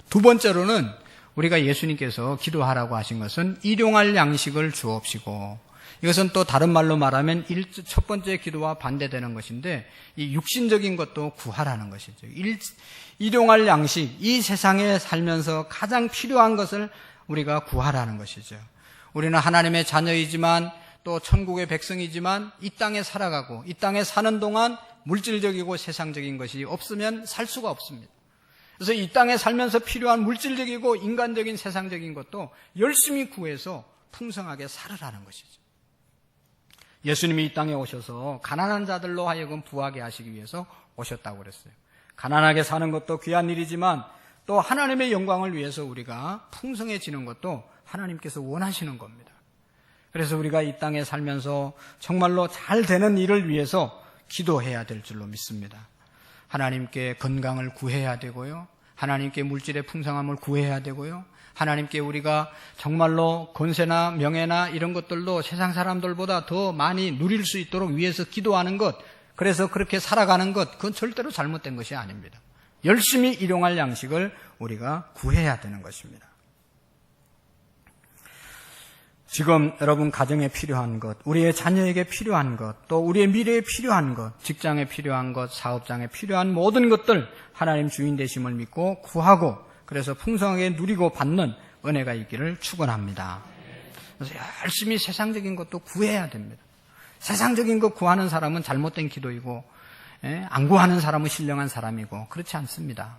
두 번째로는 우리가 예수님께서 기도하라고 하신 것은 일용할 양식을 주옵시고, 이것은 또 다른 말로 말하면 첫 번째 기도와 반대되는 것인데, 이 육신적인 것도 구하라는 것이죠. 일용할 양식, 이 세상에 살면서 가장 필요한 것을 우리가 구하라는 것이죠. 우리는 하나님의 자녀이지만 또 천국의 백성이지만 이 땅에 살아가고 이 땅에 사는 동안 물질적이고 세상적인 것이 없으면 살 수가 없습니다. 그래서 이 땅에 살면서 필요한 물질적이고 인간적인 세상적인 것도 열심히 구해서 풍성하게 살으라는 것이죠. 예수님이 이 땅에 오셔서 가난한 자들로 하여금 부하게 하시기 위해서 오셨다고 그랬어요. 가난하게 사는 것도 귀한 일이지만 또 하나님의 영광을 위해서 우리가 풍성해지는 것도 하나님께서 원하시는 겁니다. 그래서 우리가 이 땅에 살면서 정말로 잘 되는 일을 위해서 기도해야 될 줄로 믿습니다. 하나님께 건강을 구해야 되고요. 하나님께 물질의 풍성함을 구해야 되고요. 하나님께 우리가 정말로 권세나 명예나 이런 것들도 세상 사람들보다 더 많이 누릴 수 있도록 위해서 기도하는 것, 그래서 그렇게 살아가는 것, 그건 절대로 잘못된 것이 아닙니다. 열심히 일용할 양식을 우리가 구해야 되는 것입니다. 지금 여러분 가정에 필요한 것, 우리의 자녀에게 필요한 것, 또 우리의 미래에 필요한 것, 직장에 필요한 것, 사업장에 필요한 모든 것들 하나님 주인 되심을 믿고 구하고 그래서 풍성하게 누리고 받는 은혜가 있기를 축원합니다. 그래서 열심히 세상적인 것도 구해야 됩니다. 세상적인 것 구하는 사람은 잘못된 기도이고 안 구하는 사람은 신령한 사람이고 그렇지 않습니다.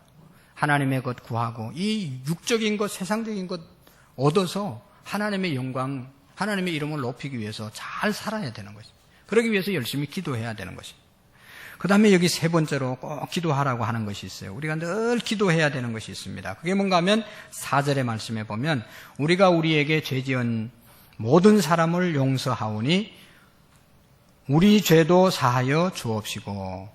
하나님의 것 구하고 이 육적인 것, 세상적인 것 얻어서 하나님의 영광, 하나님의 이름을 높이기 위해서 잘 살아야 되는 것입니다. 그러기 위해서 열심히 기도해야 되는 것입니다. 그 다음에 여기 세 번째로 꼭 기도하라고 하는 것이 있어요. 우리가 늘 기도해야 되는 것이 있습니다. 그게 뭔가 하면 4절의 말씀에 보면 우리가 우리에게 죄지은 모든 사람을 용서하오니 우리 죄도 사하여 주옵시고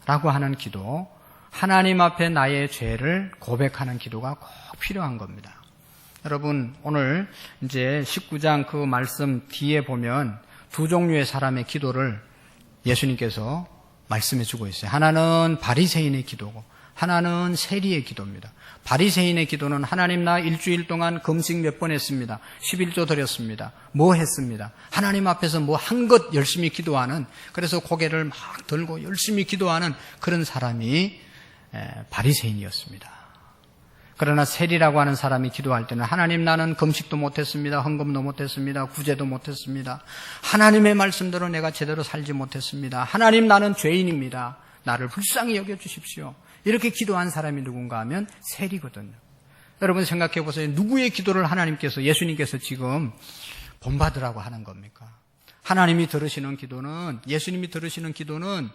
라고 하는 기도, 하나님 앞에 나의 죄를 고백하는 기도가 꼭 필요한 겁니다. 여러분 오늘 이제 19장 그 말씀 뒤에 보면 두 종류의 사람의 기도를 예수님께서 말씀해 주고 있어요. 하나는 바리새인의 기도고 하나는 세리의 기도입니다. 바리새인의 기도는 하나님 나 일주일 동안 금식 몇 번 했습니다. 11조 드렸습니다. 뭐 했습니다. 하나님 앞에서 뭐 한 것 열심히 기도하는, 그래서 고개를 막 들고 열심히 기도하는 그런 사람이 바리새인이었습니다. 그러나 세리라고 하는 사람이 기도할 때는 하나님 나는 금식도 못했습니다. 헌금도 못했습니다. 구제도 못했습니다. 하나님의 말씀대로 내가 제대로 살지 못했습니다. 하나님 나는 죄인입니다. 나를 불쌍히 여겨주십시오. 이렇게 기도한 사람이 누군가 하면 세리거든요. 여러분 생각해 보세요. 누구의 기도를 하나님께서, 예수님께서 지금 본받으라고 하는 겁니까? 하나님이 들으시는 기도는, 예수님이 들으시는 기도는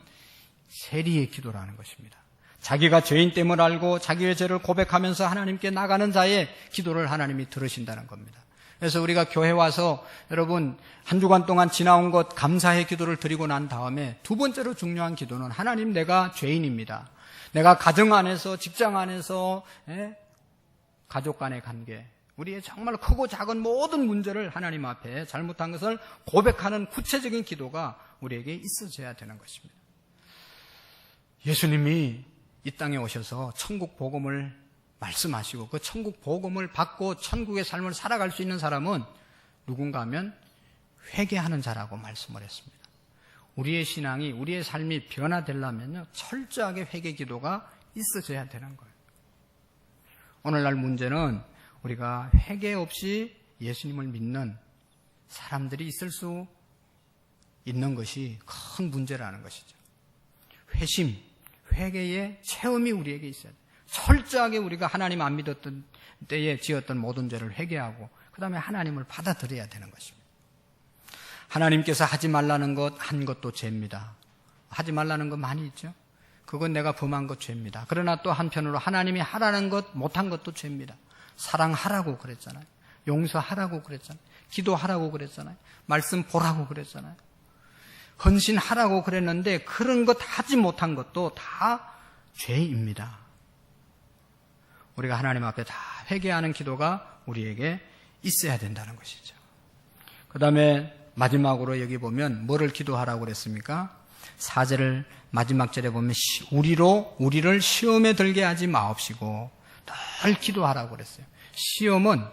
세리의 기도라는 것입니다. 자기가 죄인 됨을 알고 자기의 죄를 고백하면서 하나님께 나가는 자의 기도를 하나님이 들으신다는 겁니다. 그래서 우리가 교회 와서 여러분 한 주간 동안 지나온 것 감사의 기도를 드리고 난 다음에 두 번째로 중요한 기도는 하나님 내가 죄인입니다. 내가 가정 안에서, 직장 안에서, 가족 간의 관계, 우리의 정말 크고 작은 모든 문제를 하나님 앞에 잘못한 것을 고백하는 구체적인 기도가 우리에게 있어져야 되는 것입니다. 예수님이 이 땅에 오셔서 천국 복음을 말씀하시고 그 천국 복음을 받고 천국의 삶을 살아갈 수 있는 사람은 누군가 하면 회개하는 자라고 말씀을 했습니다. 우리의 신앙이, 우리의 삶이 변화되려면요 철저하게 회개 기도가 있어져야 되는 거예요. 오늘날 문제는 우리가 회개 없이 예수님을 믿는 사람들이 있을 수 있는 것이 큰 문제라는 것이죠. 회심, 회개의 체험이 우리에게 있어야 돼요. 철저하게 우리가 하나님 안 믿었던 때에 지었던 모든 죄를 회개하고 그 다음에 하나님을 받아들여야 되는 것입니다. 하나님께서 하지 말라는 것 한 것도 죄입니다. 하지 말라는 것 많이 있죠. 그건 내가 범한 것 죄입니다. 그러나 또 한편으로 하나님이 하라는 것 못한 것도 죄입니다. 사랑하라고 그랬잖아요. 용서하라고 그랬잖아요. 기도하라고 그랬잖아요. 말씀 보라고 그랬잖아요. 헌신하라고 그랬는데 그런 것 하지 못한 것도 다 죄입니다. 우리가 하나님 앞에 다 회개하는 기도가 우리에게 있어야 된다는 것이죠. 그 다음에 마지막으로 여기 보면 뭐를 기도하라고 그랬습니까? 4절을 마지막 절에 보면 우리를 시험에 들게 하지 마옵시고 늘 기도하라고 그랬어요. 시험은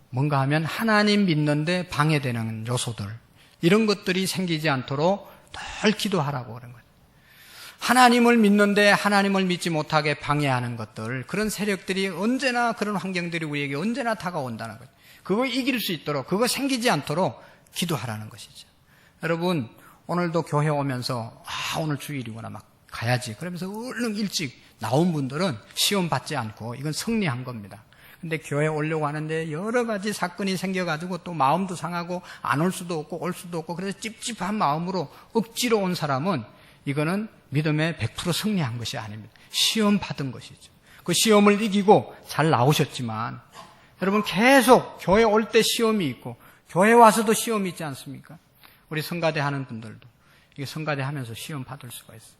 뭔가 하면 하나님 믿는데 방해되는 요소들, 이런 것들이 생기지 않도록 늘 기도하라고 그런 거예요. 하나님을 믿는데 하나님을 믿지 못하게 방해하는 것들, 그런 세력들이 언제나, 그런 환경들이 우리에게 언제나 다가온다는 거예요. 그거 이길 수 있도록, 그거 생기지 않도록 기도하라는 것이죠. 여러분 오늘도 교회 오면서 오늘 주일이구나 막 가야지 그러면서 얼른 일찍 나온 분들은 시험 받지 않고 이건 승리한 겁니다. 근데 교회 오려고 하는데 여러 가지 사건이 생겨가지고 또 마음도 상하고 안 올 수도 없고 올 수도 없고 그래서 찝찝한 마음으로 억지로 온 사람은 이거는 믿음의 100% 승리한 것이 아닙니다. 시험 받은 것이죠. 그 시험을 이기고 잘 나오셨지만 여러분 계속 교회 올 때 시험이 있고 교회 와서도 시험이 있지 않습니까? 우리 성가대 하는 분들도 이게 성가대 하면서 시험 받을 수가 있어요.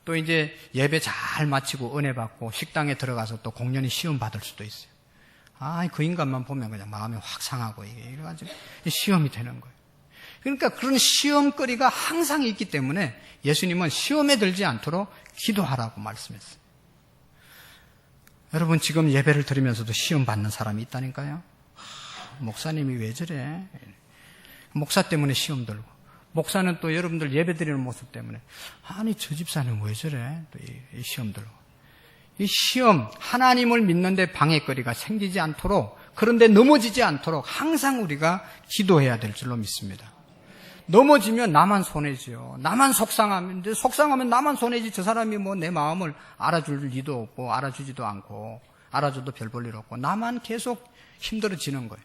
또 이제 예배 잘 마치고 은혜 받고 식당에 들어가서 또 공연히 시험 받을 수도 있어요. 그 인간만 보면 그냥 마음이 확 상하고 이게 이래가지고 시험이 되는 거예요. 그러니까 그런 시험거리가 항상 있기 때문에 예수님은 시험에 들지 않도록 기도하라고 말씀했어요. 여러분 지금 예배를 드리면서도 시험 받는 사람이 있다니까요. 목사님이 왜 저래? 목사 때문에 시험 들고 목사는 또 여러분들 예배 드리는 모습 때문에 저 집사는 왜 저래? 또 이 시험 들고 이 시험 하나님을 믿는데 방해거리가 생기지 않도록 그런데 넘어지지 않도록 항상 우리가 기도해야 될 줄로 믿습니다. 넘어지면 나만 손해지요. 나만 속상하면 나만 손해지. 저 사람이 뭐 내 마음을 알아줄 리도 없고 알아주지도 않고 알아줘도 별 볼 일 없고 나만 계속 힘들어지는 거예요.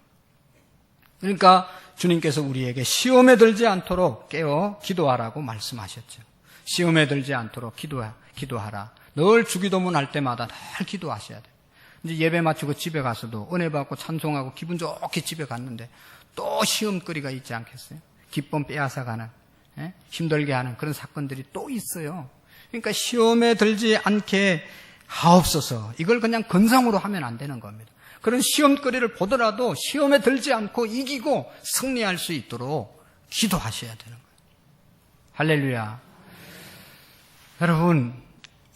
그러니까 주님께서 우리에게 시험에 들지 않도록 깨어 기도하라고 말씀하셨죠. 시험에 들지 않도록 기도하라. 늘 주기도문 할 때마다 늘 기도하셔야 돼요. 이제 예배 마치고 집에 가서도 은혜 받고 찬송하고 기분 좋게 집에 갔는데 또 시험거리가 있지 않겠어요? 기쁨 빼앗아가는 힘들게 하는 그런 사건들이 또 있어요. 그러니까 시험에 들지 않게 하옵소서. 이걸 그냥 건성으로 하면 안 되는 겁니다. 그런 시험거리를 보더라도 시험에 들지 않고 이기고 승리할 수 있도록 기도하셔야 되는 거예요. 할렐루야. 여러분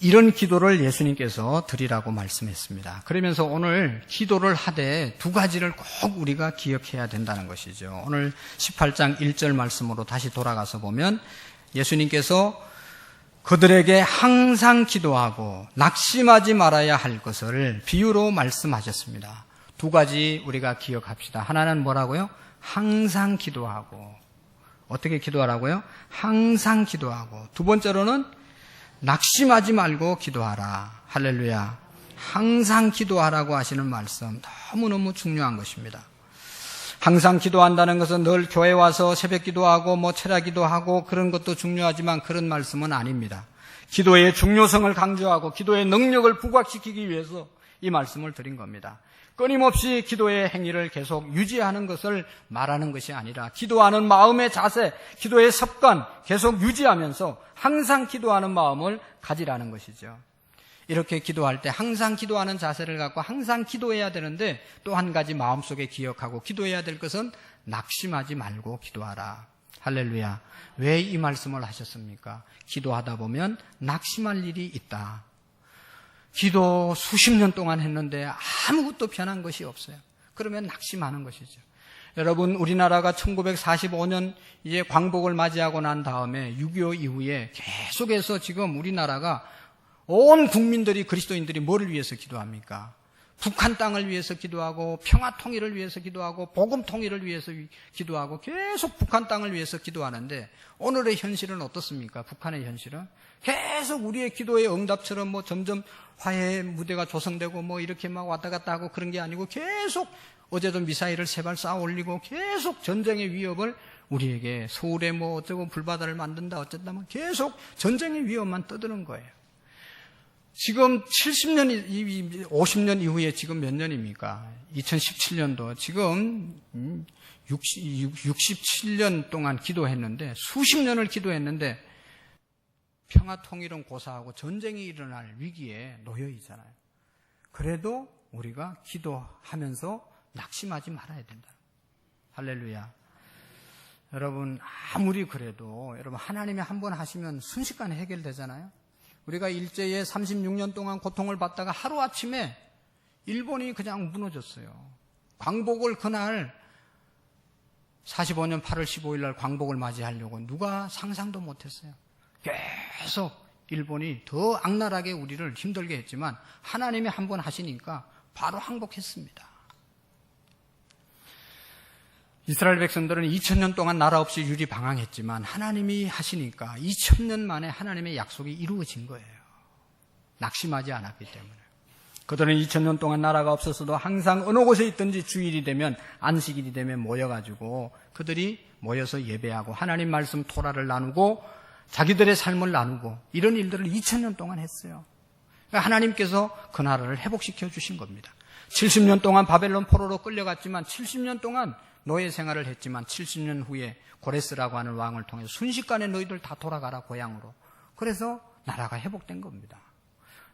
이런 기도를 예수님께서 드리라고 말씀했습니다. 그러면서 오늘 기도를 하되 두 가지를 꼭 우리가 기억해야 된다는 것이죠. 오늘 18장 1절 말씀으로 다시 돌아가서 보면 예수님께서 그들에게 항상 기도하고 낙심하지 말아야 할 것을 비유로 말씀하셨습니다. 두 가지 우리가 기억합시다. 하나는 뭐라고요? 항상 기도하고. 어떻게 기도하라고요? 항상 기도하고. 두 번째로는 낙심하지 말고 기도하라. 할렐루야. 항상 기도하라고 하시는 말씀 너무너무 중요한 것입니다. 항상 기도한다는 것은 늘 교회 와서 새벽 기도하고 철야 기도하고 그런 것도 중요하지만 그런 말씀은 아닙니다. 기도의 중요성을 강조하고 기도의 능력을 부각시키기 위해서 이 말씀을 드린 겁니다. 끊임없이 기도의 행위를 계속 유지하는 것을 말하는 것이 아니라 기도하는 마음의 자세, 기도의 습관 계속 유지하면서 항상 기도하는 마음을 가지라는 것이죠. 이렇게 기도할 때 항상 기도하는 자세를 갖고 항상 기도해야 되는데 또 한 가지 마음속에 기억하고 기도해야 될 것은 낙심하지 말고 기도하라. 할렐루야. 왜 이 말씀을 하셨습니까? 기도하다 보면 낙심할 일이 있다. 기도 수십 년 동안 했는데 아무것도 변한 것이 없어요. 그러면 낙심하는 것이죠. 여러분 우리나라가 1945년 이제 광복을 맞이하고 난 다음에 6.25 이후에 계속해서 지금 우리나라가 온 국민들이 그리스도인들이 뭐를 위해서 기도합니까? 북한 땅을 위해서 기도하고 평화 통일을 위해서 기도하고 복음 통일을 위해서 기도하고 계속 북한 땅을 위해서 기도하는데 오늘의 현실은 어떻습니까? 북한의 현실은 계속 우리의 기도의 응답처럼 점점 화해의 무대가 조성되고 이렇게 막 왔다 갔다 하고 그런 게 아니고 계속 어제도 미사일을 3발 쌓아 올리고 계속 전쟁의 위협을 우리에게 서울에 어쩌고 불바다를 만든다 어쨌다 계속 전쟁의 위협만 떠드는 거예요. 지금 70년, 50년 이후에 지금 몇 년입니까? 2017년도 지금 67년 동안 기도했는데 수십 년을 기도했는데 평화 통일은 고사하고 전쟁이 일어날 위기에 놓여 있잖아요. 그래도 우리가 기도하면서 낙심하지 말아야 된다. 할렐루야. 여러분 아무리 그래도 여러분 하나님이 한 번 하시면 순식간에 해결되잖아요. 우리가 일제에 36년 동안 고통을 받다가 하루아침에 일본이 그냥 무너졌어요. 광복을 그날 45년 8월 15일 날 광복을 맞이하려고 누가 상상도 못했어요. 계속 일본이 더 악랄하게 우리를 힘들게 했지만 하나님이 한 번 하시니까 바로 항복했습니다. 이스라엘 백성들은 2000년 동안 나라 없이 유리방황했지만 하나님이 하시니까 2000년 만에 하나님의 약속이 이루어진 거예요. 낙심하지 않았기 때문에. 그들은 2000년 동안 나라가 없었어도 항상 어느 곳에 있든지 주일이 되면, 안식일이 되면 모여가지고 그들이 모여서 예배하고 하나님 말씀 토라를 나누고 자기들의 삶을 나누고 이런 일들을 2000년 동안 했어요. 그러니까 하나님께서 그 나라를 회복시켜 주신 겁니다. 70년 동안 바벨론 포로로 끌려갔지만 70년 동안 노예 생활을 했지만 70년 후에 고레스라고 하는 왕을 통해서 순식간에 너희들 다 돌아가라 고향으로. 그래서 나라가 회복된 겁니다.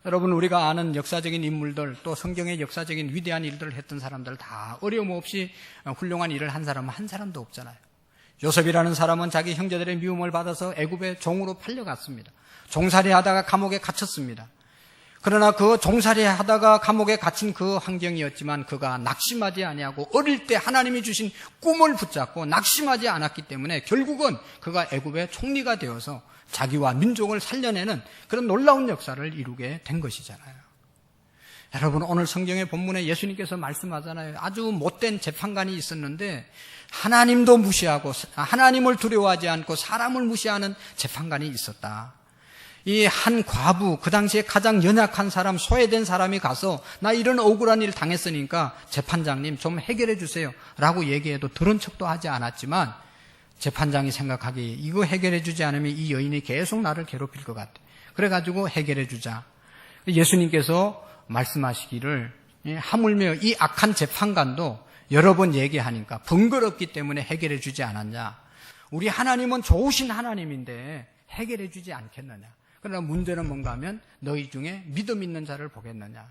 여러분, 우리가 아는 역사적인 인물들, 또 성경의 역사적인 위대한 일들을 했던 사람들 다 어려움 없이 훌륭한 일을 한 사람은 한 사람도 없잖아요. 요셉이라는 사람은 자기 형제들의 미움을 받아서 애굽의 종으로 팔려갔습니다. 종살이하다가 감옥에 갇혔습니다. 그러나 그 종살이하다가 감옥에 갇힌 그 환경이었지만 그가 낙심하지 아니하고 어릴 때 하나님이 주신 꿈을 붙잡고 낙심하지 않았기 때문에 결국은 그가 애굽의 총리가 되어서 자기와 민족을 살려내는 그런 놀라운 역사를 이루게 된 것이잖아요. 여러분, 오늘 성경의 본문에 예수님께서 말씀하잖아요. 아주 못된 재판관이 있었는데 하나님도 무시하고 하나님을 두려워하지 않고 사람을 무시하는 재판관이 있었다. 이 한 과부, 그 당시에 가장 연약한 사람, 소외된 사람이 가서 나 이런 억울한 일 당했으니까 재판장님 좀 해결해 주세요 라고 얘기해도 들은 척도 하지 않았지만 재판장이 생각하기에 이거 해결해 주지 않으면 이 여인이 계속 나를 괴롭힐 것 같아. 그래가지고 해결해 주자. 예수님께서 말씀하시기를 하물며 이 악한 재판관도 여러 번 얘기하니까 번거롭기 때문에 해결해 주지 않았냐. 우리 하나님은 좋으신 하나님인데 해결해 주지 않겠느냐. 그러나 문제는 뭔가 하면 너희 중에 믿음 있는 자를 보겠느냐.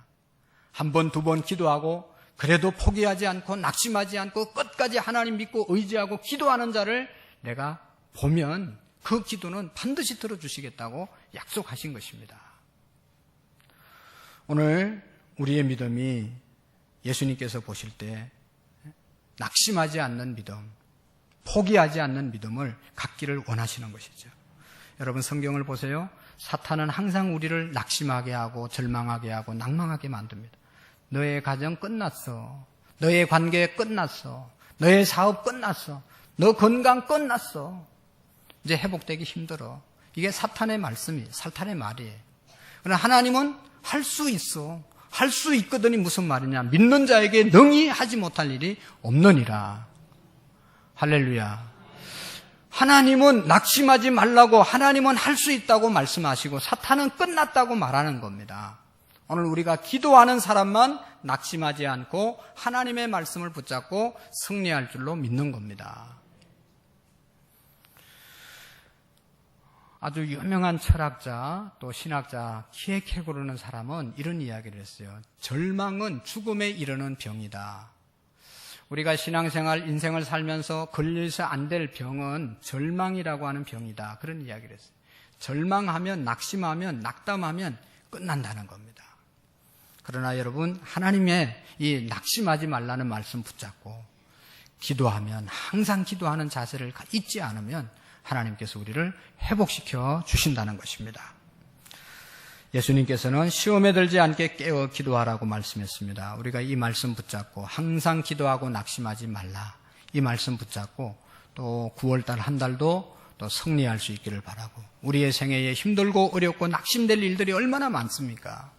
한 번, 두 번 기도하고 그래도 포기하지 않고 낙심하지 않고 끝까지 하나님 믿고 의지하고 기도하는 자를 내가 보면 그 기도는 반드시 들어주시겠다고 약속하신 것입니다. 오늘 우리의 믿음이 예수님께서 보실 때 낙심하지 않는 믿음, 포기하지 않는 믿음을 갖기를 원하시는 것이죠. 여러분, 성경을 보세요. 사탄은 항상 우리를 낙심하게 하고 절망하게 하고 낭망하게 만듭니다. 너의 가정 끝났어. 너의 관계 끝났어. 너의 사업 끝났어. 너 건강 끝났어. 이제 회복되기 힘들어. 이게 사탄의 말씀이에요. 사탄의 말이에요. 그러나 하나님은 할 수 있어. 할 수 있거든이 무슨 말이냐. 믿는 자에게 능히 하지 못할 일이 없느니라. 할렐루야. 하나님은 낙심하지 말라고, 하나님은 할 수 있다고 말씀하시고 사탄은 끝났다고 말하는 겁니다. 오늘 우리가 기도하는 사람만 낙심하지 않고 하나님의 말씀을 붙잡고 승리할 줄로 믿는 겁니다. 아주 유명한 철학자 또 신학자 키에케고르라는 사람은 이런 이야기를 했어요. 절망은 죽음에 이르는 병이다. 우리가 신앙생활, 인생을 살면서 걸려서 안 될 병은 절망이라고 하는 병이다. 그런 이야기를 했어요. 절망하면, 낙심하면, 낙담하면 끝난다는 겁니다. 그러나 여러분, 하나님의 이 낙심하지 말라는 말씀 붙잡고 기도하면, 항상 기도하는 자세를 잊지 않으면 하나님께서 우리를 회복시켜 주신다는 것입니다. 예수님께서는 시험에 들지 않게 깨어 기도하라고 말씀했습니다. 우리가 이 말씀 붙잡고 항상 기도하고 낙심하지 말라. 이 말씀 붙잡고 또 9월달 한 달도 또 승리할 수 있기를 바라고, 우리의 생애에 힘들고 어렵고 낙심될 일들이 얼마나 많습니까?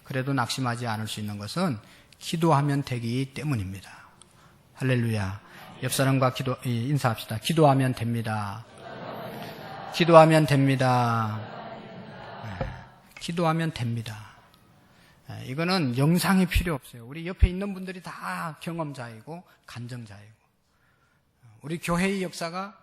그래도 낙심하지 않을 수 있는 것은 기도하면 되기 때문입니다. 할렐루야. 옆 사람과 인사합시다. 기도하면 됩니다. 기도하면 됩니다. 기도하면 됩니다. 이거는 영상이 필요 없어요. 우리 옆에 있는 분들이 다 경험자이고 간정자이고, 우리 교회의 역사가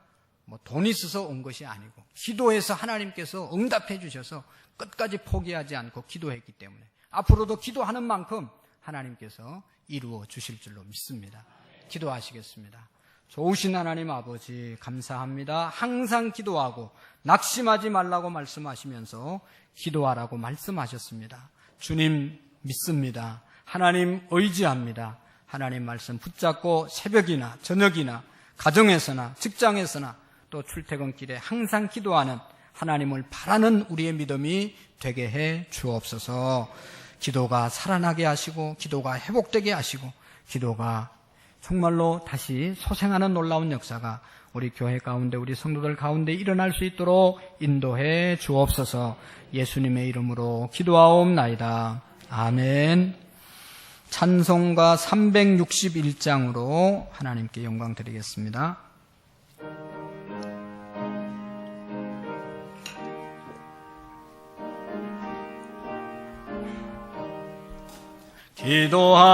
뭐 돈 있어서 온 것이 아니고 기도해서 하나님께서 응답해 주셔서 끝까지 포기하지 않고 기도했기 때문에 앞으로도 기도하는 만큼 하나님께서 이루어 주실 줄로 믿습니다. 기도하시겠습니다. 좋으신 하나님 아버지, 감사합니다. 항상 기도하고 낙심하지 말라고 말씀하시면서 기도하라고 말씀하셨습니다. 주님 믿습니다. 하나님 의지합니다. 하나님 말씀 붙잡고 새벽이나 저녁이나 가정에서나 직장에서나 또 출퇴근길에 항상 기도하는, 하나님을 바라는 우리의 믿음이 되게 해 주옵소서. 기도가 살아나게 하시고 기도가 회복되게 하시고 기도가 정말로 다시 소생하는 놀라운 역사가 우리 교회 가운데, 우리 성도들 가운데 일어날 수 있도록 인도해 주옵소서. 예수님의 이름으로 기도하옵나이다. 아멘. 찬송가 361장으로 하나님께 영광 드리겠습니다. 기도하